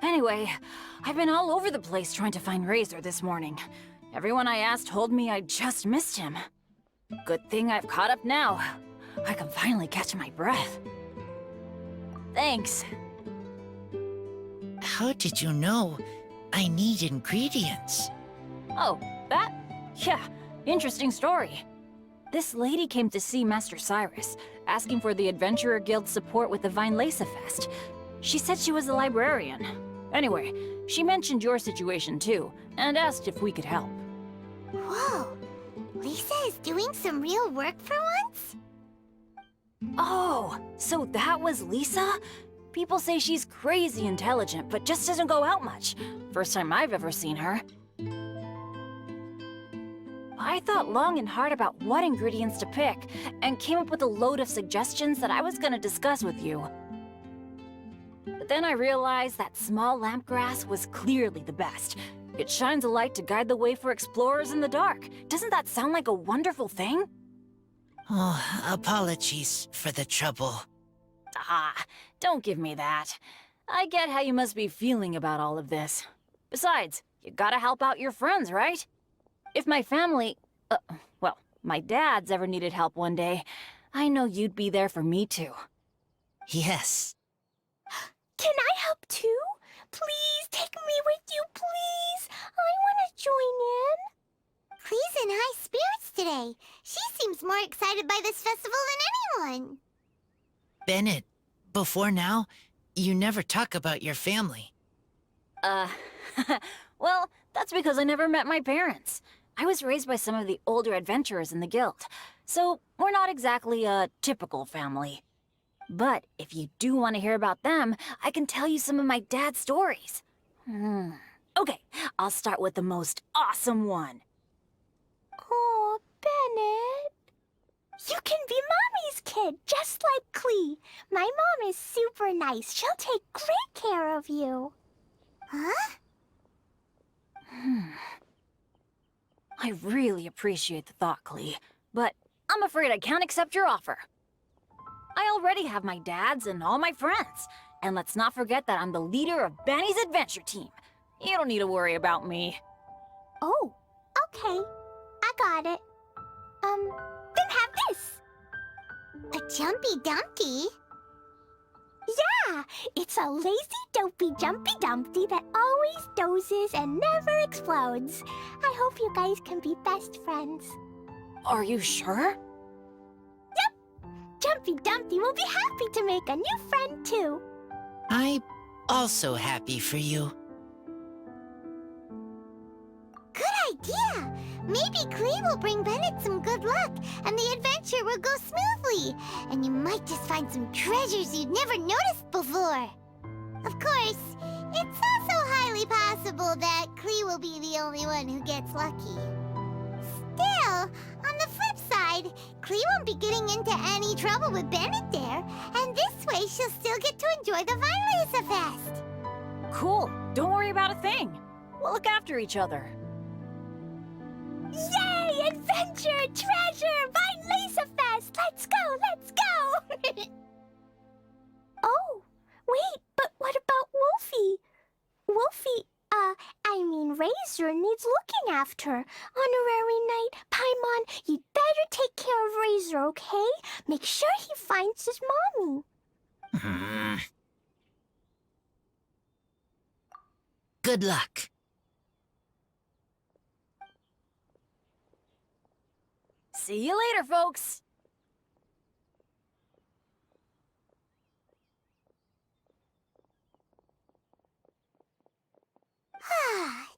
Anyway, I've been all over the place trying to find Razor this morning. Everyone I asked told me I just missed him. Good thing I've caught up now. I can finally catch my breath. Thanks. How did you know I need ingredients? Oh, that? Yeah, interesting story. This lady came to see Master Cyrus, asking for the Adventurer Guild's support with the Vine Lesa Fest. She said she was a librarian. Anyway, she mentioned your situation too, and asked if we could help. Whoa. Lisa is doing some real work for once? Oh, so that was Lisa? People say she's crazy intelligent, but just doesn't go out much. First time I've ever seen her. I thought long and hard about what ingredients to pick, and came up with a load of suggestions that I was gonna discuss with you. But then I realized that small lampgrass was clearly the best. It shines a light to guide the way for explorers in the dark. Doesn't that sound like a wonderful thing? Oh, apologies for the trouble. Ah, don't give me that. I get how you must be feeling about all of this. Besides, you gotta help out your friends, right? If my family, well, my dad's ever needed help one day, I know you'd be there for me too. Yes. Can I help too? Please take me with you, please. I want to join in. Klee's in high spirits today. She seems more excited by this festival than anyone. Bennett, before now, you never talk about your family. Well, that's because I never met my parents. I was raised by some of the older adventurers in the guild, so we're not exactly a typical family. But if you do want to hear about them, I can tell you some of my dad's stories. Okay, I'll start with the most awesome one. Oh, Bennett. You can be Mommy's kid, just like Klee. My mom is super nice. She'll take great care of you. Huh? I really appreciate the thought, Klee, but I'm afraid I can't accept your offer. I already have my dad's and all my friends. And let's not forget that I'm the leader of Benny's adventure team. You don't need to worry about me. Oh, okay. I got it. Then have this. A jumpy donkey? Yeah, Yeah, it's a lazy, dopey, jumpy Dumpty that always dozes and never explodes. I hope you guys can be best friends. Are you sure? Jumpy Dumpty will be happy to make a new friend, too. I'm also happy for you. Good idea! Maybe Klee will bring Bennett some good luck, and the adventure will go smoothly. And you might just find some treasures you'd never noticed before. Of course, it's also highly possible that Klee will be the only one who gets lucky. Still, on the flip side, Klee won't be getting into any trouble with Bennett there, and this way she'll still get to enjoy the Vine Fest. Cool. Don't worry about a thing. We'll look after each other. Yay! Adventure! Treasure! Vine Fest! Let's go! Let's go! Oh, wait, but what about Wolfie? Wolfie, Razor needs looking after. Honorary Knight, Paimon, you'd better take care of Razor, okay? Make sure he finds his mommy. Good luck. See you later, folks.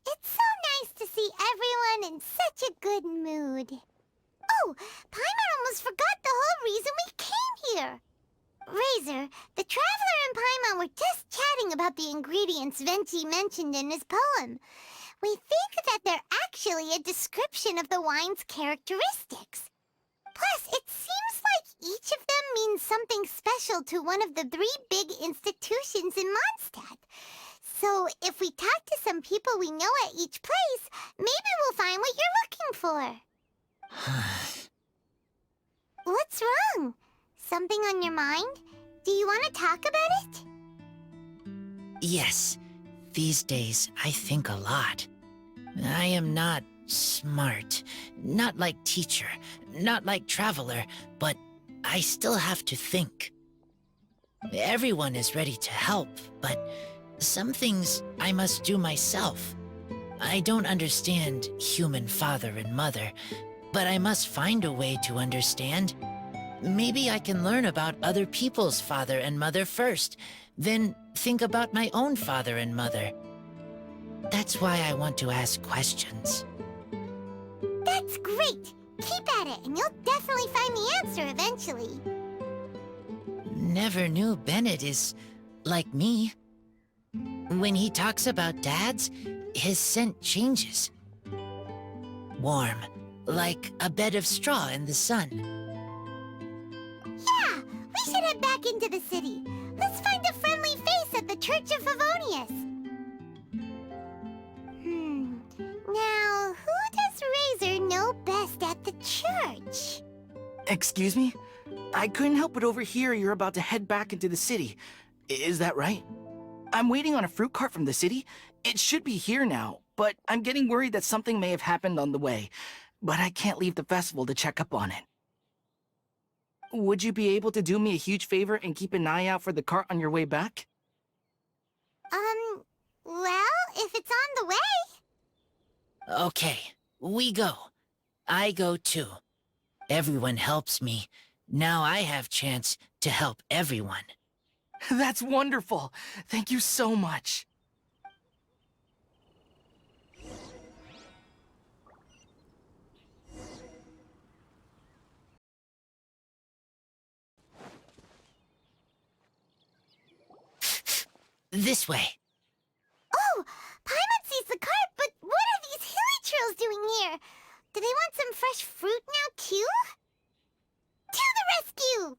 It's so nice to see everyone in such a good mood. Oh, Paimon almost forgot the whole reason we came here. Razor, the Traveler and Paimon were just chatting about the ingredients Venti mentioned in his poem. We think that they're actually a description of the wine's characteristics. Plus, it seems like each of them means something special to one of the 3 big institutions in Mondstadt. So, if we talk to some people we know at each place, maybe we'll find what you're looking for. What's wrong? Something on your mind? Do you want to talk about it? Yes, these days I think a lot. I am not smart, not like teacher, not like traveler, but I still have to think. Everyone is ready to help, but some things I must do myself. I don't understand human father and mother, but I must find a way to understand. Maybe I can learn about other people's father and mother first, then think about my own father and mother. That's why I want to ask questions. That's great! Keep at it, and you'll definitely find the answer eventually. Never knew Bennett is like me. When he talks about dads, his scent changes. Warm, like a bed of straw in the sun. Yeah, we should head back into the city. Let's find a friendly face at the Church of Favonius. Now, who does Razor know best at the church? Excuse me? I couldn't help but overhear you're about to head back into the city. Is that right? I'm waiting on a fruit cart from the city. It should be here now, but I'm getting worried that something may have happened on the way. But I can't leave the festival to check up on it. Would you be able to do me a huge favor and keep an eye out for the cart on your way back? Well, if it's on the way. Okay, we go. I go too. Everyone helps me. Now I have chance to help everyone. That's wonderful. Thank you so much. This way. Oh, Paimon sees the cart, but what are these hilly trails doing here? Do they want some fresh fruit now, too? To the rescue!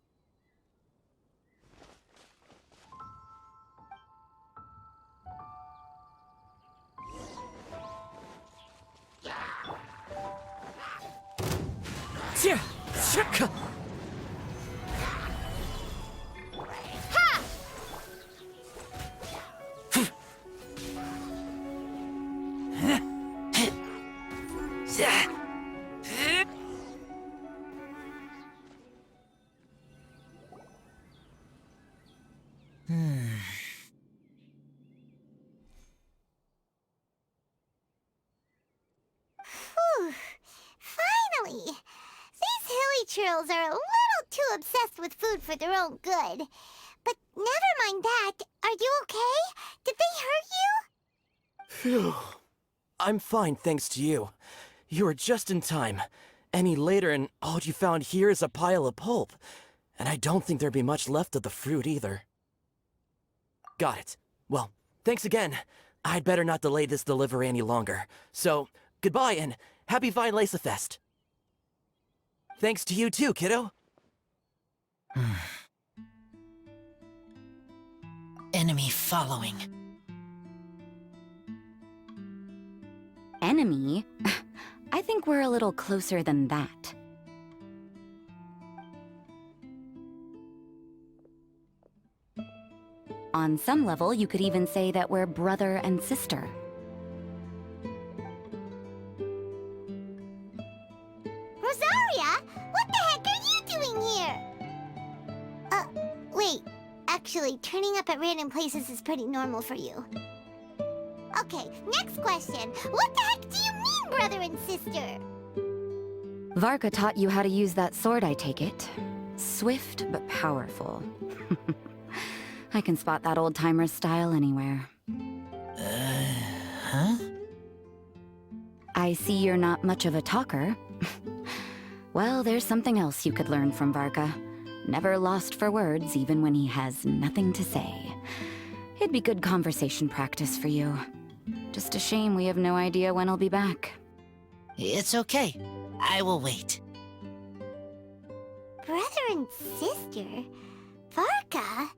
churls are a little too obsessed with food for their own good. But never mind that. Are you okay? Did they hurt you? Phew. I'm fine, thanks to you. You were just in time. Any later and all you found here is a pile of pulp. And I don't think there'd be much left of the fruit either. Got it. Well, thanks again. I'd better not delay this delivery any longer. So, goodbye and happy Vine Lace Fest. Thanks to you too, kiddo. Enemy following. Enemy? I think we're a little closer than that. On some level, you could even say that we're brother and sister. Rosaria, what the heck are you doing here? Wait. Actually, turning up at random places is pretty normal for you. Okay, next question. What the heck do you mean, brother and sister? Varka taught you how to use that sword, I take it. Swift but powerful. I can spot that old-timer's style anywhere. Huh? I see you're not much of a talker. Well, there's something else you could learn from Varka. Never lost for words, even when he has nothing to say. It'd be good conversation practice for you. Just a shame we have no idea when he'll be back. It's okay. I will wait. Brother and sister? Varka?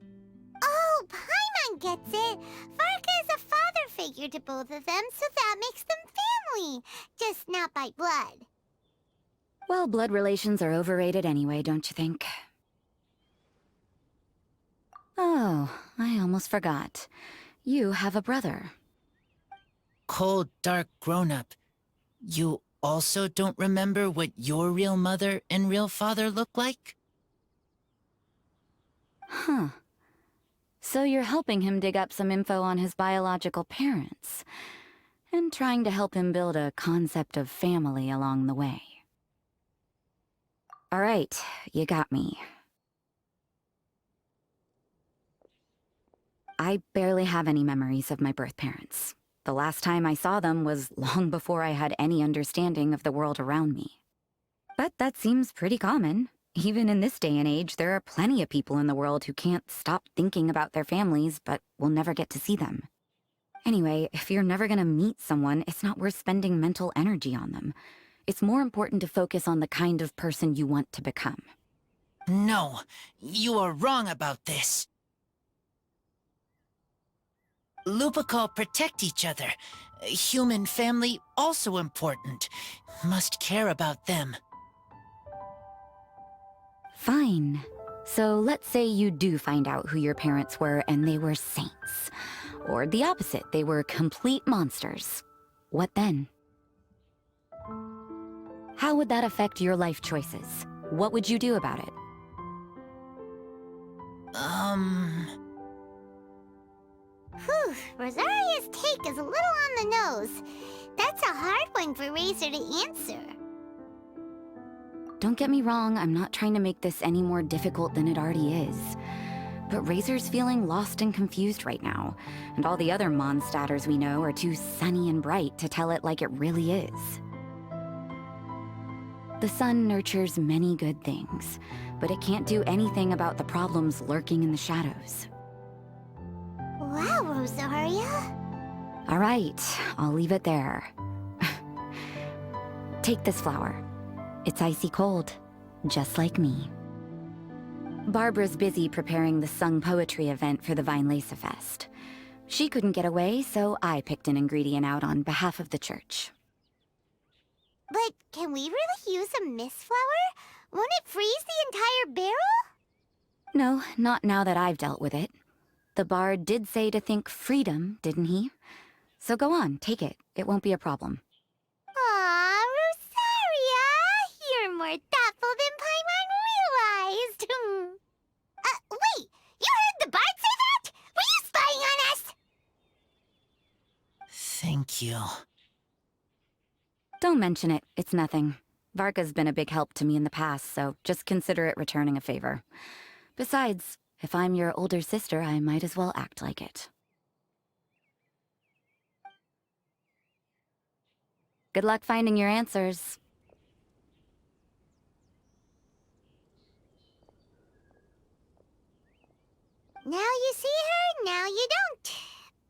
Oh, Paimon gets it. Varka is a father figure to both of them, so that makes them family. Just not by blood. Well, blood relations are overrated anyway, don't you think? Oh, I almost forgot. You have a brother. Cold, dark grown-up. You also don't remember what your real mother and real father look like? Huh. So you're helping him dig up some info on his biological parents, and trying to help him build a concept of family along the way. All right, you got me. I barely have any memories of my birth parents. The last time I saw them was long before I had any understanding of the world around me. But that seems pretty common. Even in this day and age, there are plenty of people in the world who can't stop thinking about their families, but will never get to see them. Anyway, if you're never gonna meet someone, it's not worth spending mental energy on them. It's more important to focus on the kind of person you want to become. No, you are wrong about this. Lupical protect each other. Human family also important. Must care about them. Fine. So let's say you do find out who your parents were and they were saints. Or the opposite, they were complete monsters. What then? How would that affect your life choices? What would you do about it? Whew, Rosaria's take is a little on the nose. That's a hard one for Razor to answer. Don't get me wrong, I'm not trying to make this any more difficult than it already is. But Razor's feeling lost and confused right now, and all the other Mondstadters we know are too sunny and bright to tell it like it really is. The sun nurtures many good things, but it can't do anything about the problems lurking in the shadows. Wow, Rosaria. All right, I'll leave it there. Take this flower. It's icy cold, just like me. Barbara's busy preparing the sung poetry event for the Vine Lace Fest. She couldn't get away, so I picked an ingredient out on behalf of the church. But can we really use a mist flower? Won't it freeze the entire barrel? No, not now that I've dealt with it. The bard did say to think freedom, didn't he? So go on, take it. It won't be a problem. Aw, Rosaria! You're more thoughtful than Paimon realized. Wait! You heard the bard say that? Were you spying on us? Thank you. Don't mention it. It's nothing. Varka's been a big help to me in the past, so just consider it returning a favor. Besides, if I'm your older sister, I might as well act like it. Good luck finding your answers. Now you see her, now you don't.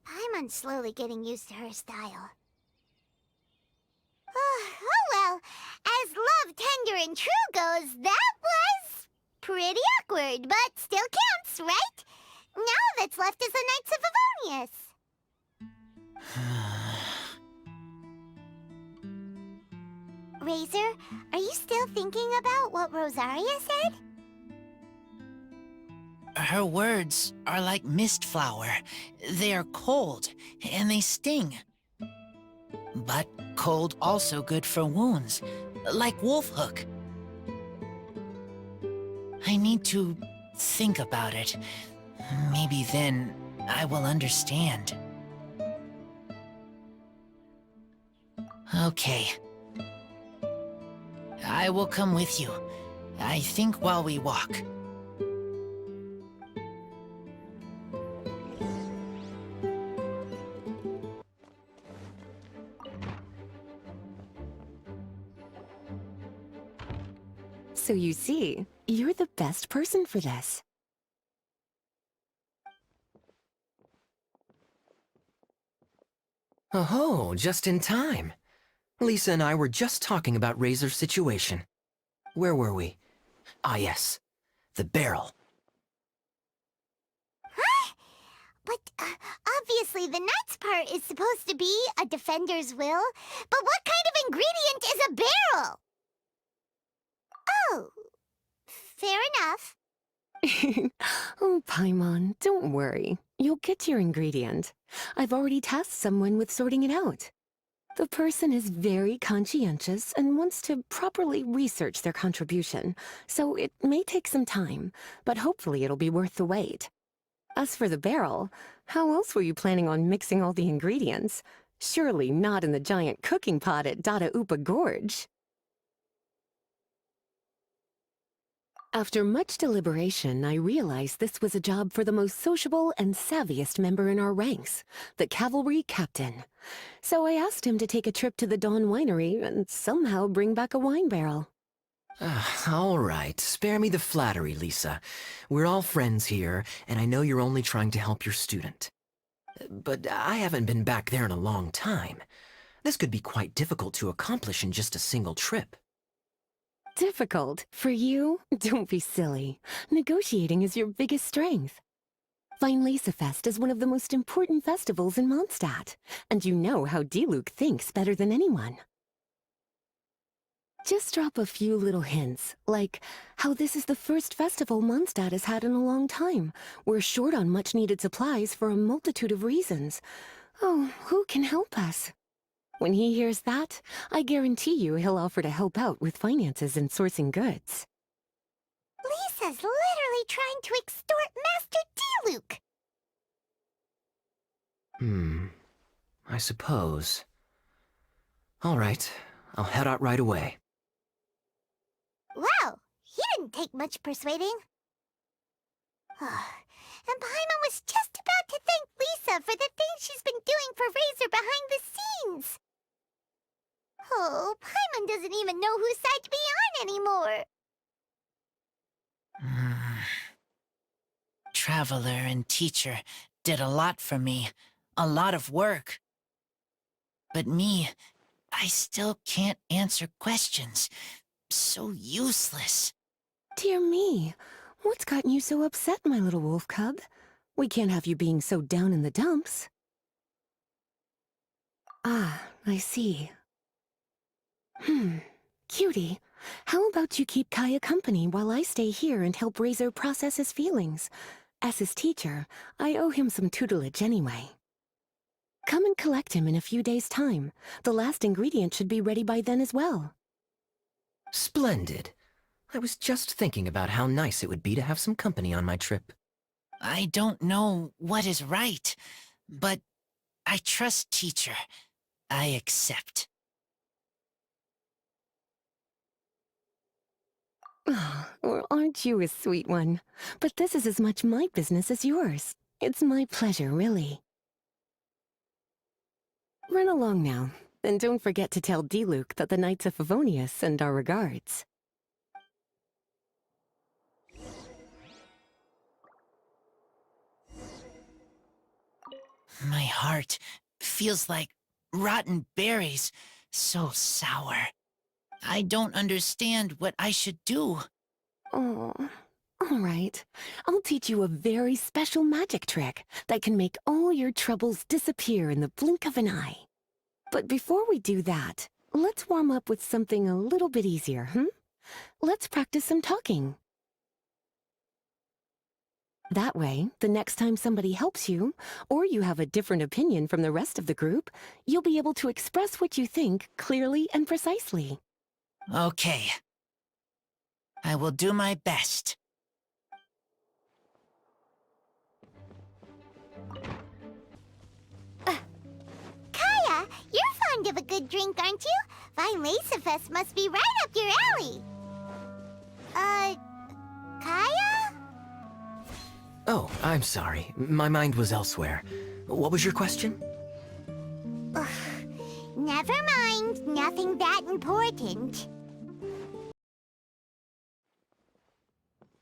Paimon's slowly getting used to her style. Oh well, as love tender and true goes, that was pretty awkward, but still counts, right? Now that's left is the Knights of Favonius. Razor, are you still thinking about what Rosaria said? Her words are like mist flower. They are cold, and they sting. But cold also good for wounds, like wolf hook. I need to think about it. Maybe then I will understand. Okay. I will come with you. I think while we walk. So you see, you're the best person for this. Oh, just in time. Lisa and I were just talking about Razor's situation. Where were we? Ah, yes. The barrel. Huh? But obviously the Knight's part is supposed to be a defender's will. But what kind of ingredient is a barrel? Oh, fair enough. Oh, Paimon, don't worry. You'll get your ingredient. I've already tasked someone with sorting it out. The person is very conscientious and wants to properly research their contribution, so it may take some time, but hopefully it'll be worth the wait. As for the barrel, how else were you planning on mixing all the ingredients? Surely not in the giant cooking pot at Dada Upa Gorge. After much deliberation, I realized this was a job for the most sociable and savviest member in our ranks, the cavalry captain. So I asked him to take a trip to the Dawn Winery and somehow bring back a wine barrel. All right, spare me the flattery, Lisa. We're all friends here, and I know you're only trying to help your student. But I haven't been back there in a long time. This could be quite difficult to accomplish in just a single trip. Difficult? For you? Don't be silly. Negotiating is your biggest strength. Lisa Fest is one of the most important festivals in Mondstadt, and you know how Diluc thinks better than anyone. Just drop a few little hints, like how this is the first festival Mondstadt has had in a long time. We're short on much-needed supplies for a multitude of reasons. Oh, who can help us? When he hears that, I guarantee you he'll offer to help out with finances and sourcing goods. Lisa's literally trying to extort Master Diluc. I suppose. All right, I'll head out right away. Wow, he didn't take much persuading. And Paimon was just about to thank Lisa for the things she's been doing for Razor behind the scenes. Oh, Paimon doesn't even know whose side to be on anymore. Traveler and teacher did a lot for me. A lot of work. But me, I still can't answer questions. So useless. Dear me, what's gotten you so upset, my little wolf cub? We can't have you being so down in the dumps. Ah, I see. Cutie, how about you keep Kaya company while I stay here and help Razor process his feelings? As his teacher, I owe him some tutelage anyway. Come and collect him in a few days' time. The last ingredient should be ready by then as well. Splendid. I was just thinking about how nice it would be to have some company on my trip. I don't know what is right, but I trust teacher. I accept. Well, aren't you a sweet one? But this is as much my business as yours. It's my pleasure, really. Run along now, and don't forget to tell Diluc that the Knights of Favonius send our regards. My heart feels like rotten berries, so sour. I don't understand what I should do. Oh, all right. I'll teach you a very special magic trick that can make all your troubles disappear in the blink of an eye. But before we do that, let's warm up with something a little bit easier, Let's practice some talking. That way, the next time somebody helps you, or you have a different opinion from the rest of the group, you'll be able to express what you think clearly and precisely. Okay. I will do my best. Kaya, you're fond of a good drink, aren't you? Vinesifest must be right up your alley. Kaya? Oh, I'm sorry. My mind was elsewhere. What was your question? Ugh, never mind. Nothing that important.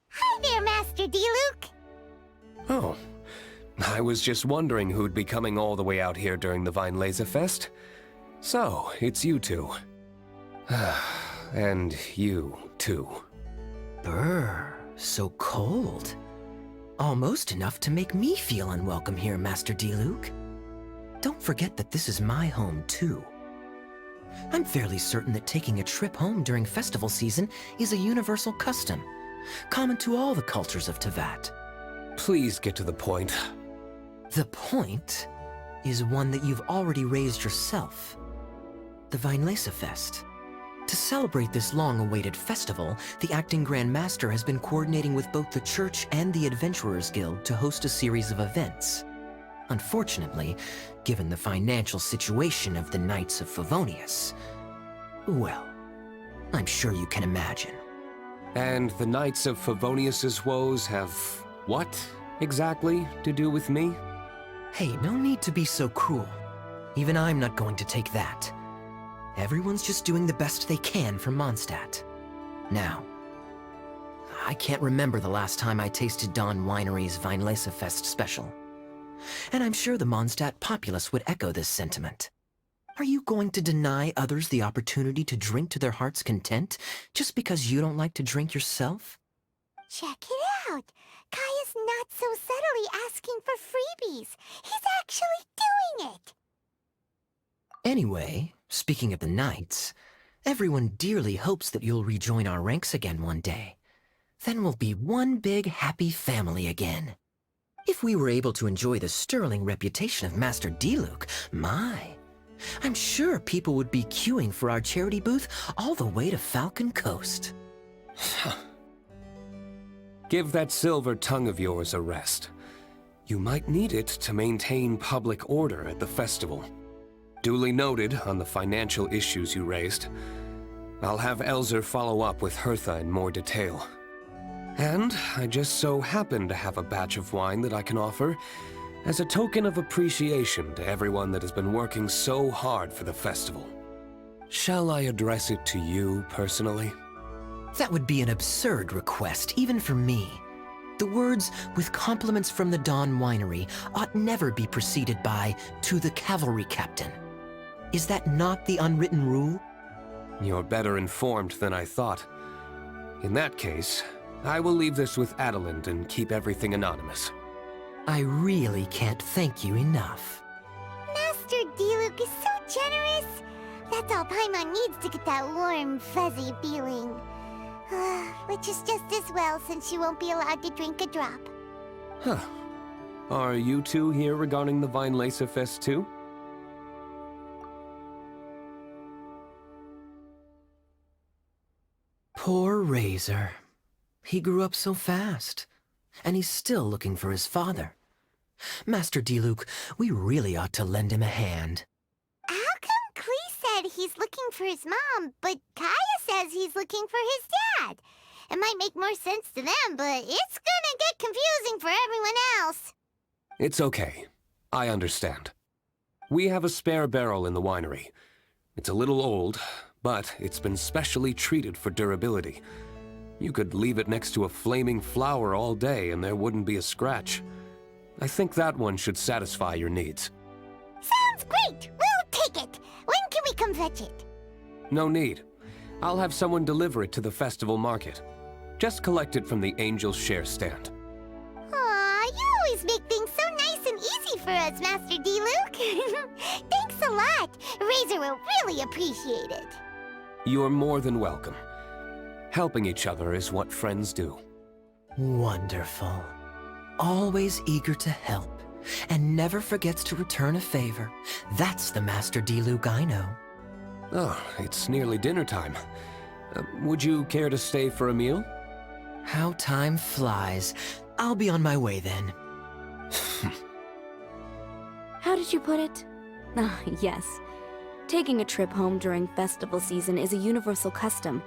Hi there, Master Diluc. Oh, I was just wondering who'd be coming all the way out here during the Vinelaser Fest. So, it's you two. And you, too. Brr, so cold. Almost enough to make me feel unwelcome here, Master Diluc. Don't forget that this is my home, too. I'm fairly certain that taking a trip home during festival season is a universal custom, common to all the cultures of Teyvat. Please get to the point. The point is one that you've already raised yourself. The Vinelaser Fest. To celebrate this long-awaited festival, the Acting Grand Master has been coordinating with both the Church and the Adventurers Guild to host a series of events. Unfortunately, given the financial situation of the Knights of Favonius, well, I'm sure you can imagine. And the Knights of Favonius's woes have what, exactly, to do with me? Hey, no need to be so cruel. Even I'm not going to take that. Everyone's just doing the best they can for Mondstadt. Now, I can't remember the last time I tasted Dawn Winery's Vinelaser Fest special. And I'm sure the Mondstadt populace would echo this sentiment. Are you going to deny others the opportunity to drink to their heart's content just because you don't like to drink yourself? Check it out. Kaya's not so subtly asking for freebies. He's actually doing it. Anyway, speaking of the Knights, everyone dearly hopes that you'll rejoin our ranks again one day. Then we'll be one big happy family again. If we were able to enjoy the sterling reputation of Master Diluc, I'm sure people would be queuing for our charity booth all the way to Falcon Coast. Give that silver tongue of yours a rest. You might need it to maintain public order at the festival. Duly noted on the financial issues you raised. I'll have Elzer follow up with Hertha in more detail. And I just so happen to have a batch of wine that I can offer as a token of appreciation to everyone that has been working so hard for the festival. Shall I address it to you personally? That would be an absurd request, even for me. The words, "with compliments from the Dawn Winery," ought never be preceded by, "to the cavalry captain." Is that not the unwritten rule? You're better informed than I thought. In that case, I will leave this with Adelind and keep everything anonymous. I really can't thank you enough. Master Diluc is so generous. That's all Paimon needs to get that warm, fuzzy feeling. Which is just as well since you won't be allowed to drink a drop. Huh. Are you two here regarding the Vinelaser Fest too? Poor Razor. He grew up so fast, and he's still looking for his father. Master Diluc, we really ought to lend him a hand. How come Klee said he's looking for his mom, but Kaya says he's looking for his dad? It might make more sense to them, but it's gonna get confusing for everyone else. It's okay. I understand. We have a spare barrel in the winery. It's a little old, but it's been specially treated for durability. You could leave it next to a flaming flower all day and there wouldn't be a scratch. I think that one should satisfy your needs. Sounds great! We'll take it! When can we come fetch it? No need. I'll have someone deliver it to the festival market. Just collect it from the Angel's Share stand. Aw, you always make things so nice and easy for us, Master D-Luke. Thanks a lot. Razor will really appreciate it. You're more than welcome. Helping each other is what friends do. Wonderful. Always eager to help, and never forgets to return a favor. That's the Master D-Luke I know. Oh, it's nearly dinner time. Would you care to stay for a meal? How time flies. I'll be on my way then. How did you put it? Ah, yes. Taking a trip home during festival season is a universal custom,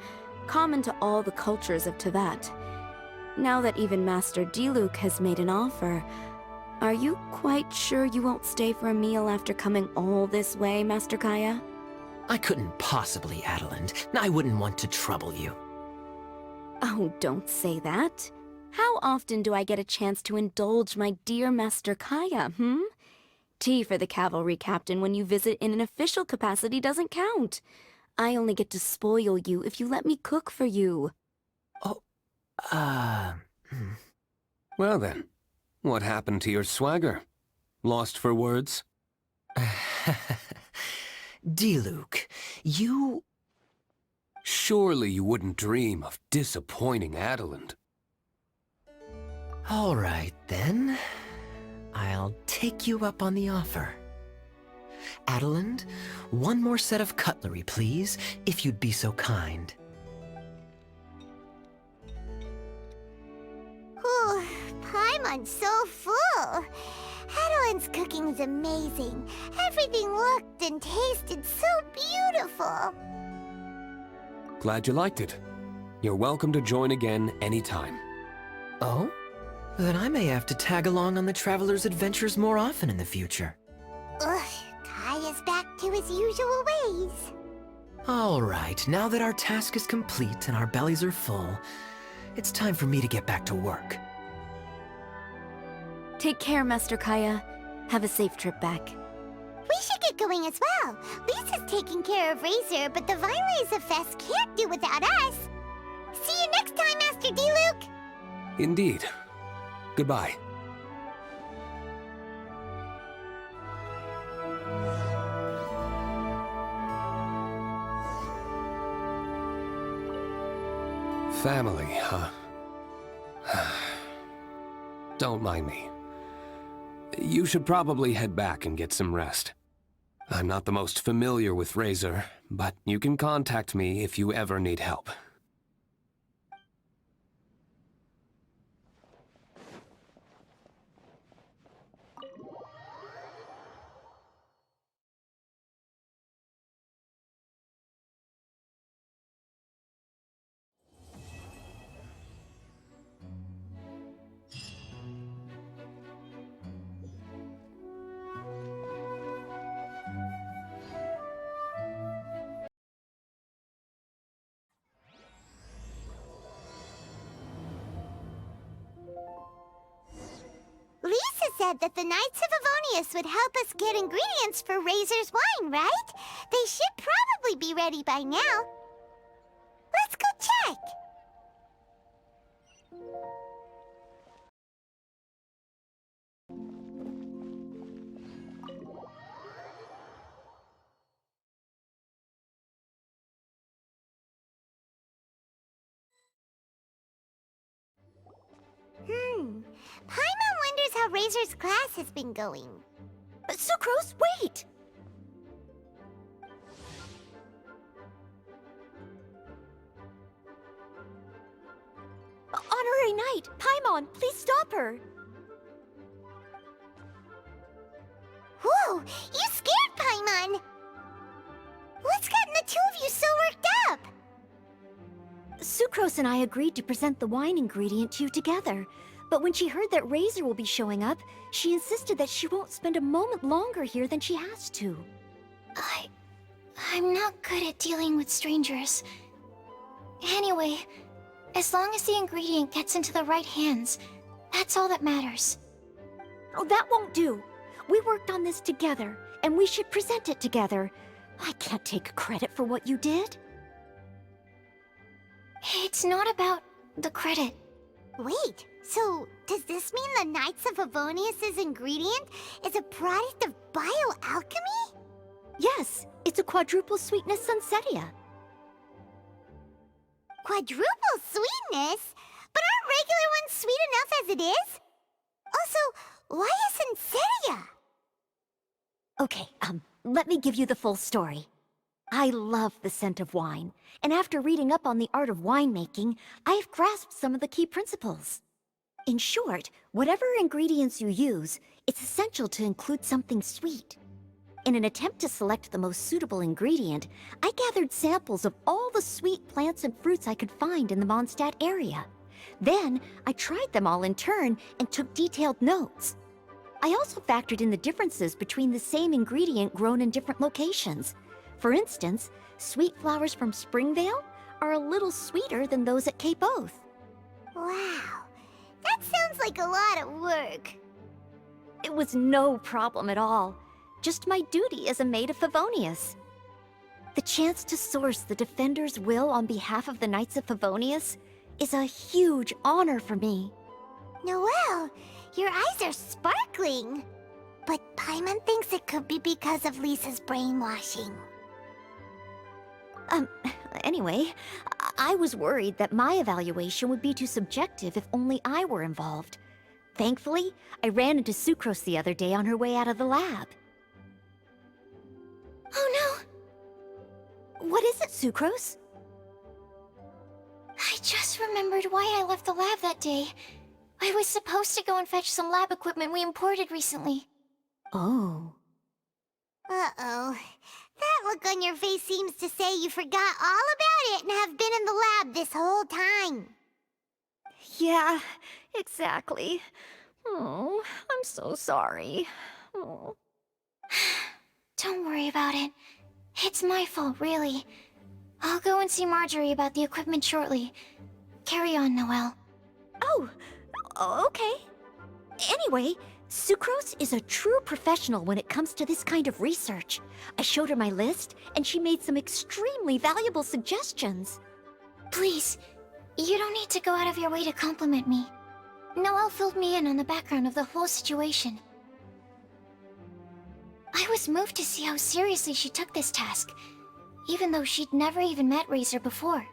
common to all the cultures of Teyvat. Now that even Master D-Luke has made an offer, are you quite sure you won't stay for a meal after coming all this way, Master Kaya? I couldn't possibly, Adeland. I wouldn't want to trouble you. Oh, don't say that. How often do I get a chance to indulge my dear Master Kaya, Tea for the cavalry captain when you visit in an official capacity doesn't count. I only get to spoil you if you let me cook for you. Oh, Well then, what happened to your swagger? Lost for words? D-Luke, you... Surely you wouldn't dream of disappointing Adeland. All right, then. I'll take you up on the offer. Adeland, one more set of cutlery, please, if you'd be so kind. Whew, Paimon's so full. Adeland's cooking's amazing. Everything looked and tasted so beautiful. Glad you liked it. You're welcome to join again anytime. Oh? Then I may have to tag along on the Traveler's adventures more often in the future. Ugh, Kaya's back to his usual ways. All right, now that our task is complete and our bellies are full, it's time for me to get back to work. Take care, Master Kaya. Have a safe trip back. We should get going as well. Lisa's taking care of Razor, but the Violets Fest can't do without us. See you next time, Master D-Luke! Indeed. Goodbye. Family, huh? Don't mind me. You should probably head back and get some rest. I'm not the most familiar with Razor, but you can contact me if you ever need help. Lisa said that the Knights of Avonius would help us get ingredients for Razor's wine, right? They should probably be ready by now. Let's go check! Paimon wonders how Razor's class has been going. Sucrose, wait! Honorary Knight, Paimon, please stop her! Whoa, you scared Paimon! What's gotten the two of you so worked up? Sucrose and I agreed to present the wine ingredient to you together. But when she heard that Razor will be showing up, she insisted that she won't spend a moment longer here than she has to. I'm not good at dealing with strangers. Anyway, as long as the ingredient gets into the right hands, that's all that matters. Oh, that won't do. We worked on this together, and we should present it together. I can't take credit for what you did. It's not about the credit. Wait, so does this mean the Knights of Favonius' ingredient is a product of bioalchemy? Yes, it's a quadruple sweetness sunsetia. Quadruple sweetness? But aren't regular ones sweet enough as it is? Also, why a sunsetia? Okay, let me give you the full story. I love the scent of wine, and after reading up on the art of winemaking, I've grasped some of the key principles. In short, whatever ingredients you use, it's essential to include something sweet. In an attempt to select the most suitable ingredient, I gathered samples of all the sweet plants and fruits I could find in the Mondstadt area. Then, I tried them all in turn and took detailed notes. I also factored in the differences between the same ingredient grown in different locations. For instance, sweet flowers from Springvale are a little sweeter than those at Cape Oath. Wow, that sounds like a lot of work. It was no problem at all. Just my duty as a maid of Favonius. The chance to source the Defender's will on behalf of the Knights of Favonius is a huge honor for me. Noelle, your eyes are sparkling. But Paimon thinks it could be because of Lisa's brainwashing. Anyway, I was worried that my evaluation would be too subjective if only I were involved. Thankfully, I ran into Sucrose the other day on her way out of the lab. Oh no! What is it, Sucrose? I just remembered why I left the lab that day. I was supposed to go and fetch some lab equipment we imported recently. Oh. Uh-oh. That look on your face seems to say you forgot all about it and have been in the lab this whole time. Yeah, exactly. Oh, I'm so sorry. Oh. Don't worry about it. It's my fault, really. I'll go and see Marjorie about the equipment shortly. Carry on, Noelle. Oh, okay. Anyway, Sucrose is a true professional when it comes to this kind of research. I showed her my list, and she made some extremely valuable suggestions. Please, you don't need to go out of your way to compliment me. Noelle filled me in on the background of the whole situation. I was moved to see how seriously she took this task, even though she'd never even met Razor before.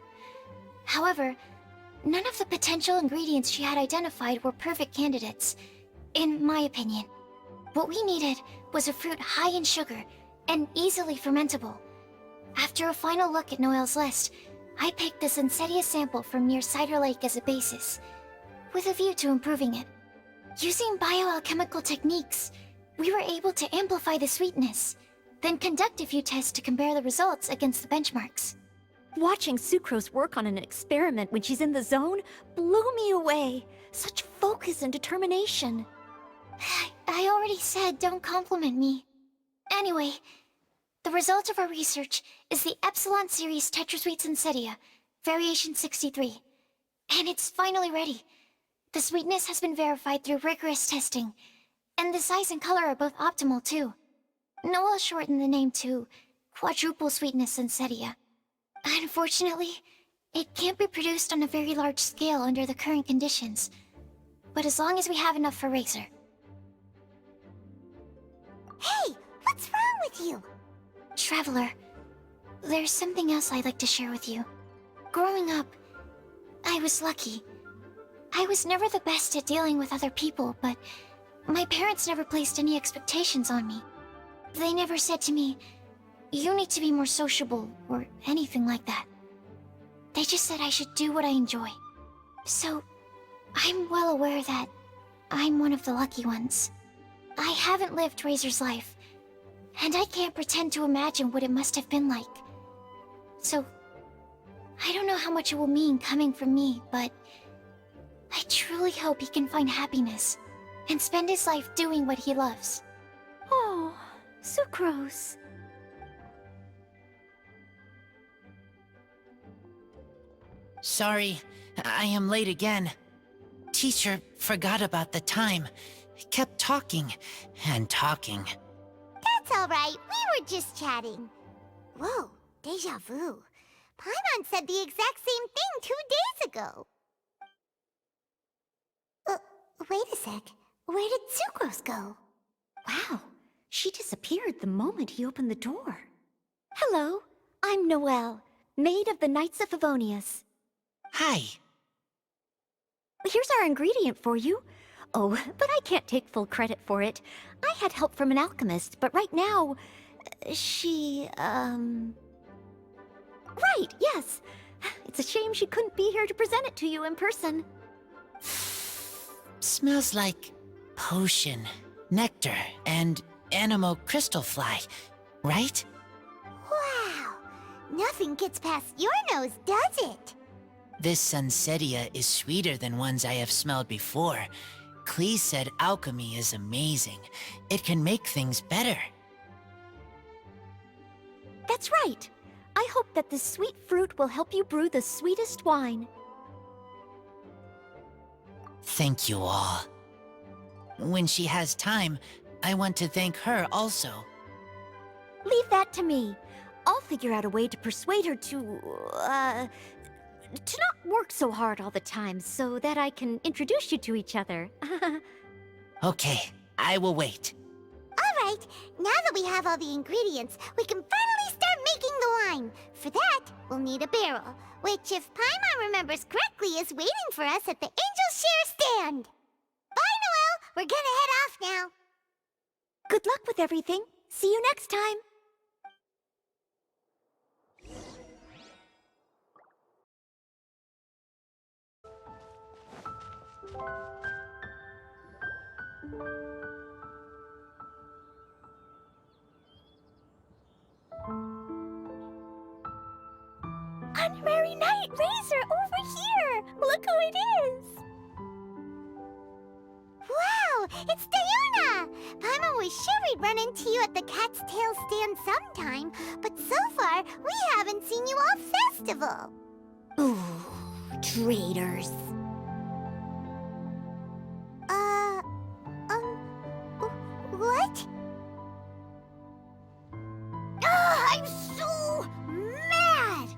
However, none of the potential ingredients she had identified were perfect candidates, in my opinion. What we needed was a fruit high in sugar and easily fermentable. After a final look at Noelle's list, I picked the Sunsetia sample from near Cider Lake as a basis, with a view to improving it. Using bioalchemical techniques, we were able to amplify the sweetness, then conduct a few tests to compare the results against the benchmarks. Watching Sucrose work on an experiment when she's in the zone blew me away. Such focus and determination. I already said don't compliment me. Anyway, the result of our research is the Epsilon Series Tetrasweet Sunsetia, Variation 63. And it's finally ready. The sweetness has been verified through rigorous testing, and the size and color are both optimal too. Noelle shortened the name to Quadruple Sweetness Sunsetia. Unfortunately, it can't be produced on a very large scale under the current conditions, but as long as we have enough for Razor. Hey, what's wrong with you? Traveler, there's something else I'd like to share with you. Growing up, I was lucky. I was never the best at dealing with other people, but my parents never placed any expectations on me. They never said to me, "You need to be more sociable," or anything like that. They just said I should do what I enjoy. So, I'm well aware that I'm one of the lucky ones. I haven't lived Razor's life, and I can't pretend to imagine what it must have been like. So, I don't know how much it will mean coming from me, but I truly hope he can find happiness and spend his life doing what he loves. Oh, Sucrose. Sorry, I am late again. Teacher forgot about the time. Kept talking and talking. That's all right. We were just chatting. Whoa, deja vu. Paimon said the exact same thing 2 days ago. Wait a sec. Where did Sucrose go? Wow, she disappeared the moment he opened the door. Hello, I'm Noelle, maid of the Knights of Favonius. Hi. Here's our ingredient for you. Oh, but I can't take full credit for it. I had help from an alchemist, but right now, she, Right, yes. It's a shame she couldn't be here to present it to you in person. Smells like potion, nectar, and anemo crystal fly, right? Wow. Nothing gets past your nose, does it? This Sunsetia is sweeter than ones I have smelled before. Klee said alchemy is amazing. It can make things better. That's right. I hope that this sweet fruit will help you brew the sweetest wine. Thank you all. When she has time, I want to thank her also. Leave that to me. I'll figure out a way to persuade her to not work so hard all the time so that I can introduce you to each other. Okay, I will wait. All right. Now that we have all the ingredients, we can finally start making the wine. For that, we'll need a barrel, which, if Paimon remembers correctly, is waiting for us at the Angel Share stand. Bye, Noelle. We're gonna head off now. Good luck with everything. See you next time. Honorary Knight Razor, over here! Look who it is! Wow, it's Diona! Paimon was sure we'd run into you at the Cat's Tail stand sometime, but so far, we haven't seen you all festival. Ooh, traitors. What? I'm so mad!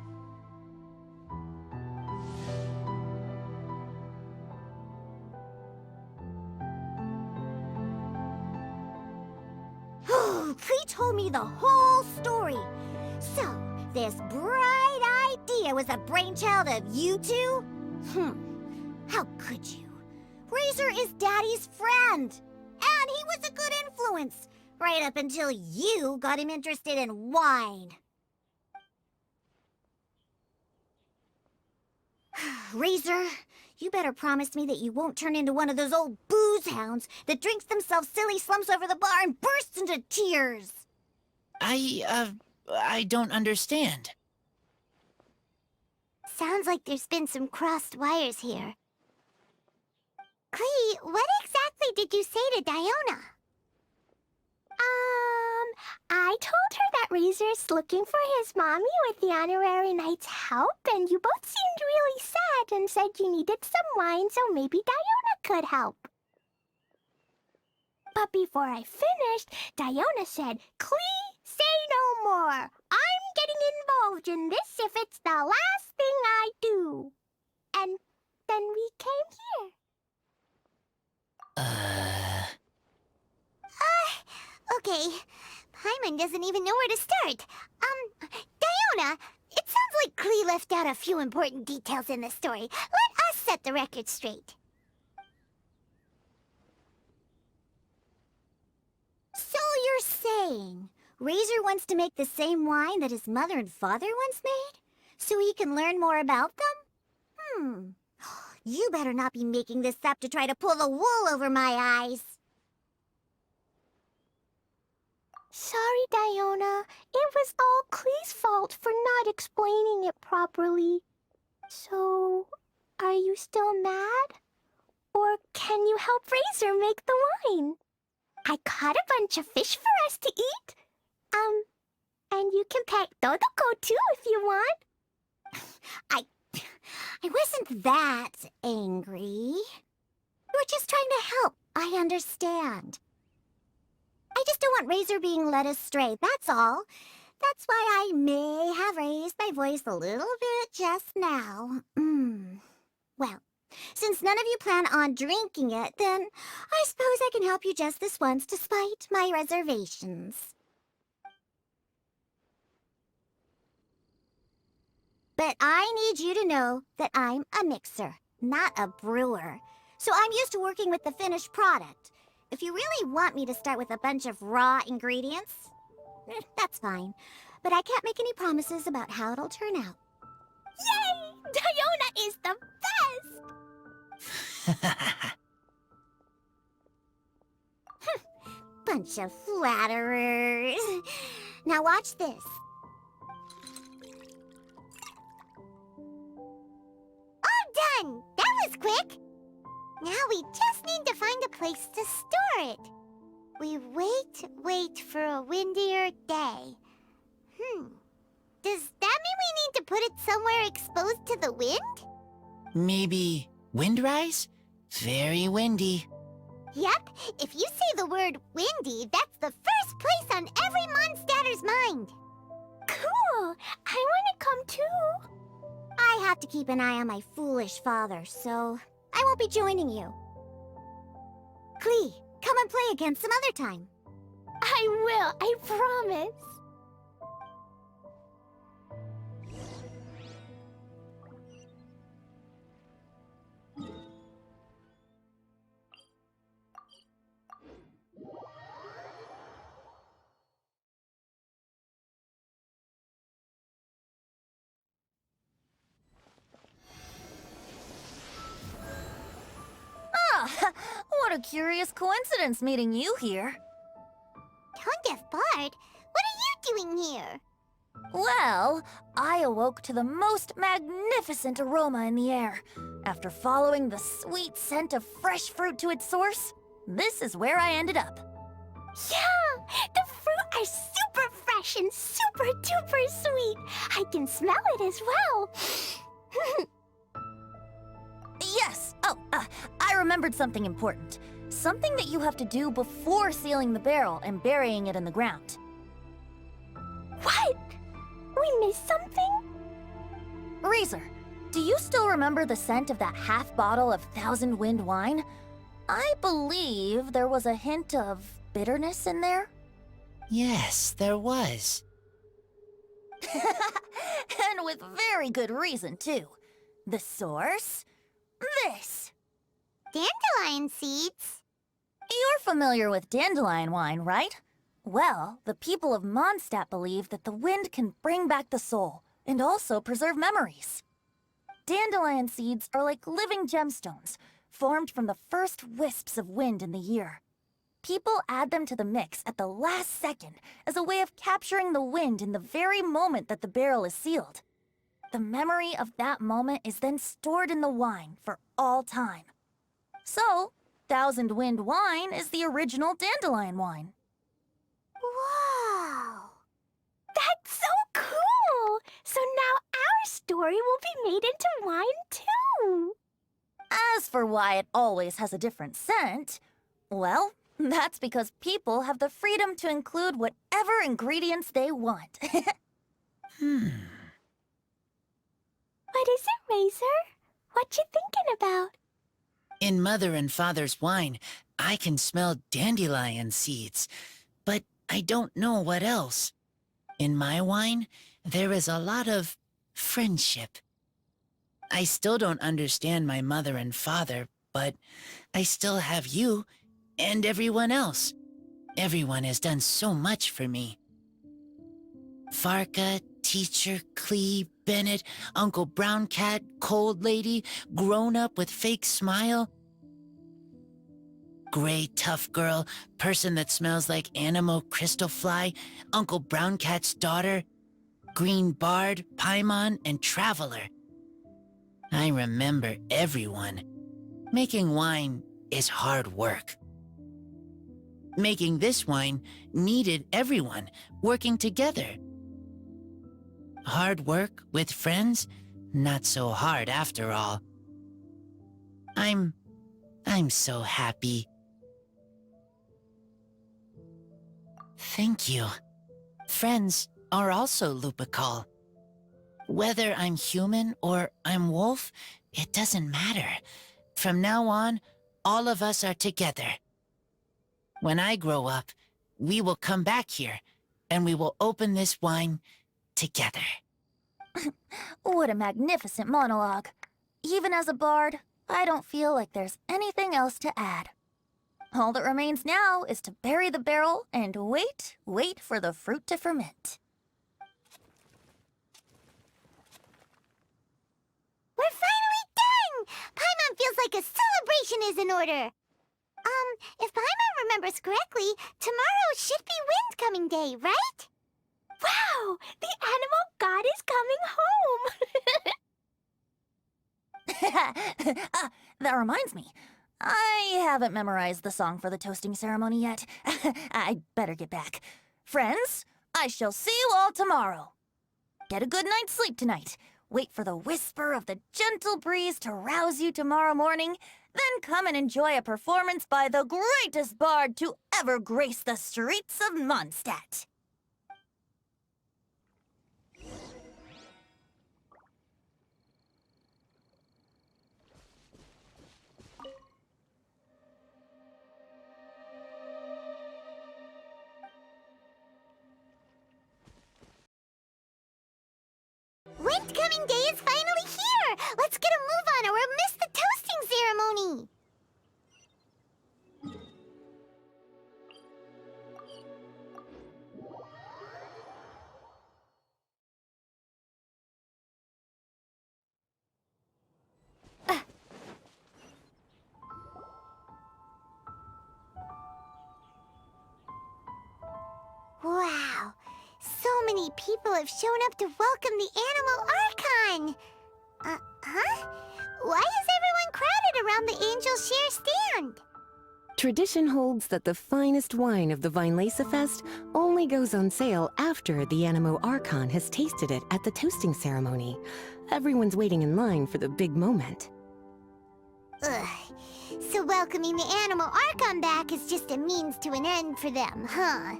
Klee told me the whole story. So, this bright idea was a brainchild of you two? How could you? Razor is Daddy's friend. And he was a good influence. Right up until you got him interested in wine. Razor, you better promise me that you won't turn into one of those old booze hounds that drinks themselves silly, slumps over the bar, and bursts into tears. I don't understand. Sounds like there's been some crossed wires here. Klee, what exactly did you say to Diona? I told her that Razor's looking for his mommy with the Honorary Knight's help, and you both seemed really sad and said you needed some wine, so maybe Diona could help. But before I finished, Diona said, "Klee, say no more. I'm getting involved in this if it's the last thing I do." And then we came here. Okay. Paimon doesn't even know where to start. Diona, it sounds like Klee left out a few important details in the story. Let us set the record straight. So you're saying Razor wants to make the same wine that his mother and father once made? So he can learn more about them? You better not be making this up to try to pull the wool over my eyes. Sorry, Diona. It was all Klee's fault for not explaining it properly. So, are you still mad? Or can you help Razor make the wine? I caught a bunch of fish for us to eat. And you can pet Todoko too if you want. I wasn't that angry. We're just trying to help. I understand. I just don't want Razor being led astray, that's all. That's why I may have raised my voice a little bit just now. Well, since none of you plan on drinking it, then I suppose I can help you just this once despite my reservations. But I need you to know that I'm a mixer, not a brewer. So I'm used to working with the finished product. If you really want me to start with a bunch of raw ingredients, that's fine. But I can't make any promises about how it'll turn out. Yay! Diona is the best! Bunch of flatterers. Now watch this. All done! That was quick! Now we just need to find a place to store it. We wait for a windier day. Does that mean we need to put it somewhere exposed to the wind? Maybe windrise? Very windy. Yep, if you say the word windy, that's the first place on every Mondstatter's mind. Cool! I want to come too. I have to keep an eye on my foolish father, so I won't be joining you. Klee, come and play again some other time. I will, I promise. What a curious coincidence meeting you here. Tone-deaf Bard, what are you doing here? Well, I awoke to the most magnificent aroma in the air. After following the sweet scent of fresh fruit to its source, this is where I ended up. Yeah! The fruit are super fresh and super duper sweet. I can smell it as well. Yes! I remembered something important. Something that you have to do before sealing the barrel and burying it in the ground. What? We missed something? Razor, do you still remember the scent of that half bottle of Thousand Wind wine? I believe there was a hint of bitterness in there. Yes, there was. And with very good reason, too. The source? This. Dandelion seeds? You're familiar with dandelion wine, right? Well, the people of Mondstadt believe that the wind can bring back the soul and also preserve memories. Dandelion seeds are like living gemstones, formed from the first wisps of wind in the year. People add them to the mix at the last second as a way of capturing the wind in the very moment that the barrel is sealed. The memory of that moment is then stored in the wine for all time. So, Thousand Wind wine is the original dandelion wine. Wow! That's so cool! So now our story will be made into wine too! As for why it always has a different scent, well, that's because people have the freedom to include whatever ingredients they want. What is it, Razor? What you thinking about? In Mother and Father's wine, I can smell dandelion seeds, but I don't know what else. In my wine, there is a lot of friendship. I still don't understand my mother and father, but I still have you and everyone else. Everyone has done so much for me. Varka, Teacher, Klee, Bennett, Uncle Brown Cat, Cold Lady, Grown Up with Fake Smile, Gray Tough Girl, Person that Smells like Animo Crystal Fly, Uncle Brown Cat's Daughter, Green Bard, Paimon, and Traveler. I remember everyone. Making wine is hard work. Making this wine needed everyone working together. Hard work with friends? Not so hard after all. I'm so happy. Thank you. Friends are also Lupical. Whether I'm human or I'm wolf, it doesn't matter. From now on, all of us are together. When I grow up, we will come back here, and we will open this wine together. What a magnificent monologue. Even as a bard, I don't feel like there's anything else to add. All that remains now is to bury the barrel and wait for the fruit to ferment. We're finally done! Paimon feels like a celebration is in order. If Paimon remembers correctly, tomorrow should be Wind Coming Day, right? Wow! The animal god is coming home! That reminds me. I haven't memorized the song for the toasting ceremony yet. I'd better get back. Friends, I shall see you all tomorrow. Get a good night's sleep tonight. Wait for the whisper of the gentle breeze to rouse you tomorrow morning. Then come and enjoy a performance by the greatest bard to ever grace the streets of Mondstadt. Wind Coming Day is finally here! Let's get a move on or we'll miss the toasting ceremony! Wow! So many people have shown up to welcome the Animal Archon! Huh? Why is everyone crowded around the Angel Share stand? Tradition holds that the finest wine of the Vinelesa Fest only goes on sale after the Animo Archon has tasted it at the toasting ceremony. Everyone's waiting in line for the big moment. Ugh. So welcoming the Animal Archon back is just a means to an end for them, huh?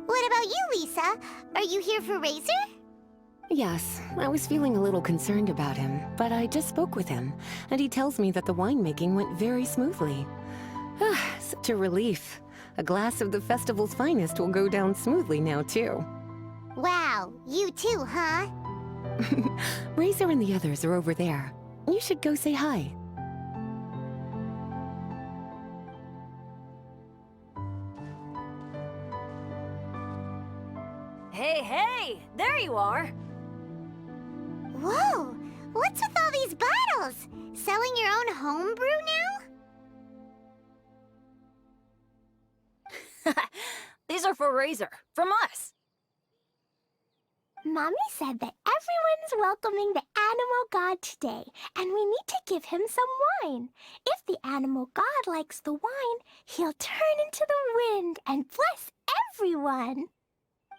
What about you, Lisa? Are you here for Razor? Yes, I was feeling a little concerned about him, but I just spoke with him, and he tells me that the winemaking went very smoothly. Such a relief. A glass of the festival's finest will go down smoothly now, too. Wow, you too, huh? Razor and the others are over there. You should go say hi. Hey, there you are. Whoa, what's with all these bottles? Selling your own homebrew now? These are for Razor, from us. Mommy said that everyone's welcoming the animal god today, and we need to give him some wine. If the animal god likes the wine, he'll turn into the wind and bless everyone.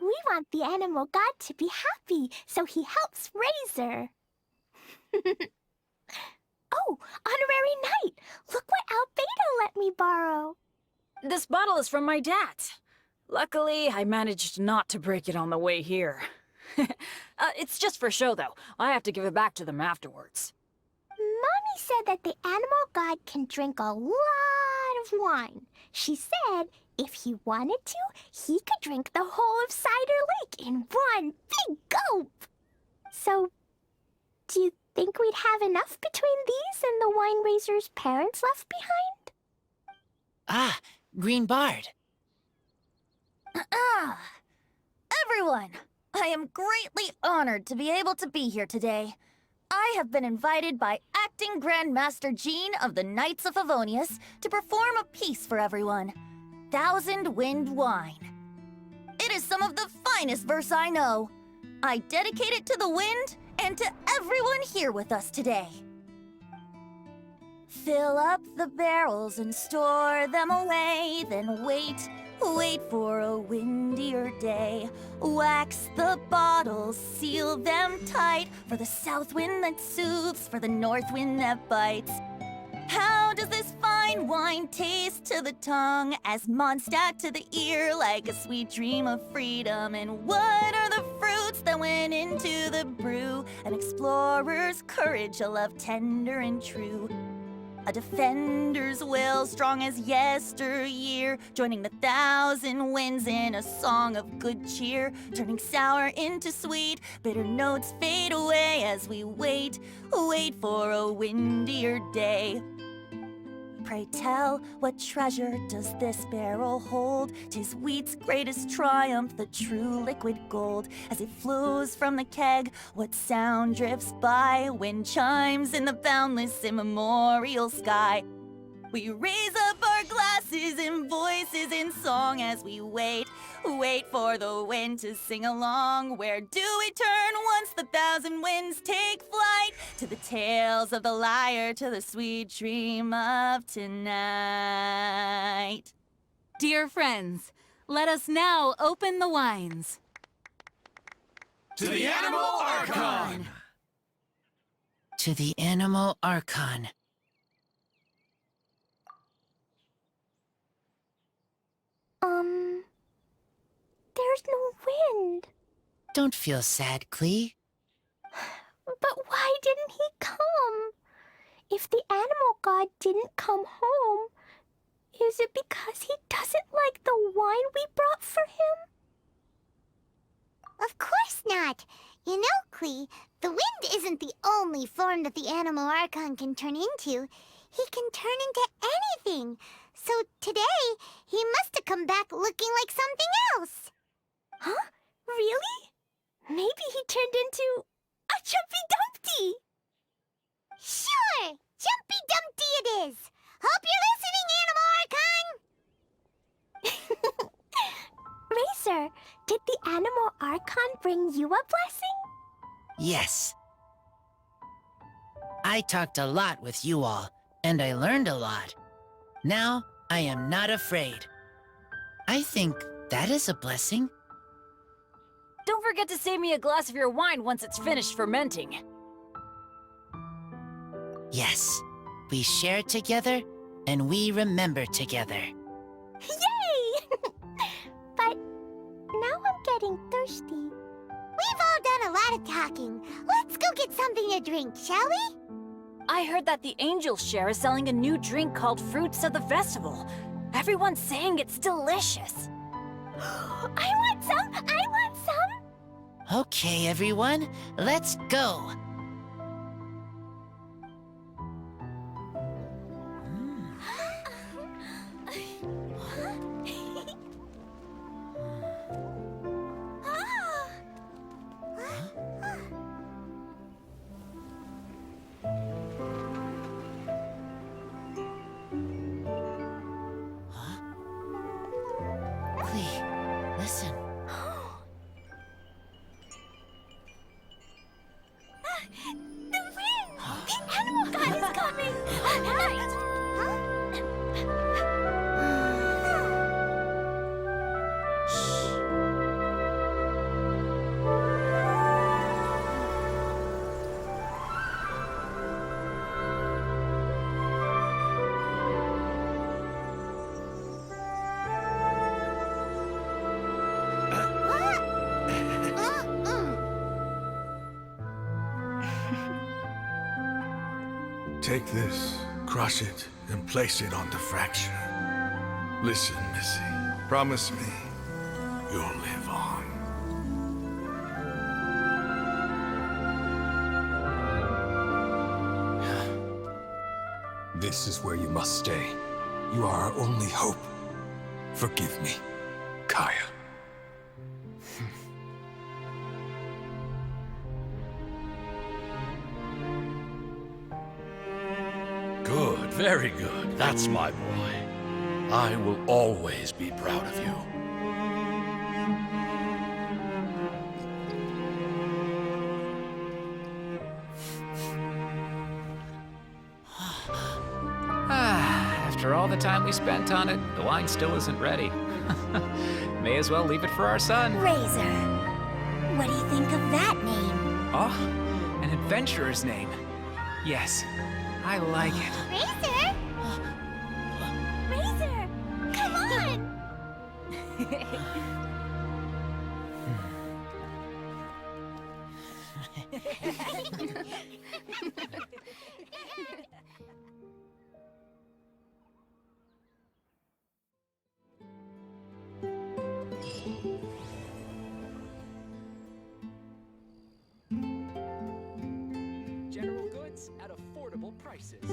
We want the animal god to be happy, so he helps Razor. Oh, honorary knight! Look what Albedo let me borrow. This bottle is from my dad. Luckily, I managed not to break it on the way here. It's just for show, though. I have to give it back to them afterwards. Mommy said that the animal god can drink a lot of wine. She said if he wanted to, he could drink the whole of Cider Lake in one big gulp. So, do you think we'd have enough between these and the wine raiser's parents left behind? Ah, Green Bard. Everyone, I am greatly honored to be able to be here today. I have been invited by Acting Grand Master Jean of the Knights of Favonius to perform a piece for everyone. Thousand Wind Wine. It is some of the finest verse I know. I dedicate it to the wind and to everyone here with us today. Fill up the barrels and store them away, then wait, wait for a windier day. Wax the bottles, seal them tight, for the south wind that soothes, for the north wind that bites. How does this fine wine taste to the tongue, as Mondstadt to the ear, like a sweet dream of freedom? And what are the fruits that went into the brew? An explorer's courage, a love tender and true. A defender's will, strong as yesteryear, joining the thousand winds in a song of good cheer, turning sour into sweet, bitter notes fade away as we wait, wait for a windier day. Pray tell, what treasure does this barrel hold? 'Tis wheat's greatest triumph, the true liquid gold. As it flows from the keg, what sound drifts by? Wind chimes in the boundless immemorial sky. We raise up our glasses and voices in song as we wait, wait for the wind to sing along. Where do we turn once the thousand winds take flight? To the tales of the lyre, to the sweet dream of tonight. Dear friends, let us now open the wines. To the Animal Archon! To the Animal Archon. There's no wind. Don't feel sad, Klee. But why didn't he come? If the animal god didn't come home, is it because he doesn't like the wine we brought for him? Of course not. You know, Klee, the wind isn't the only form that the Animal Archon can turn into. He can turn into anything. So today, he must have come back looking like something else. Huh? Really? Maybe he turned into a Jumpy Dumpty! Sure! Jumpy Dumpty it is! Hope you're listening, Animal Archon! Racer, did the Animal Archon bring you a blessing? Yes. I talked a lot with you all, and I learned a lot. Now, I am not afraid. I think that is a blessing. Don't forget to save me a glass of your wine once it's finished fermenting. Yes, we share together, and we remember together. Yay! But now I'm getting thirsty. We've all done a lot of talking. Let's go get something to drink, shall we? I heard that the Angel Share is selling a new drink called Fruits of the Festival. Everyone's saying it's delicious. I want some! I want some! Okay, everyone, let's go. Listen. The wind! The animal god is coming! Right! Take this, crush it, and place it on the fracture. Listen, Missy. Promise me you'll live on. This is where you must stay. You are our only hope. Forgive me, Kaya. Good, very good. That's my boy. I will always be proud of you. After all the time we spent on it, the wine still isn't ready. May as well leave it for our son. Razor. What do you think of that name? Oh, an adventurer's name. Yes, I like it. Razor? Razor, come on! General goods at affordable prices.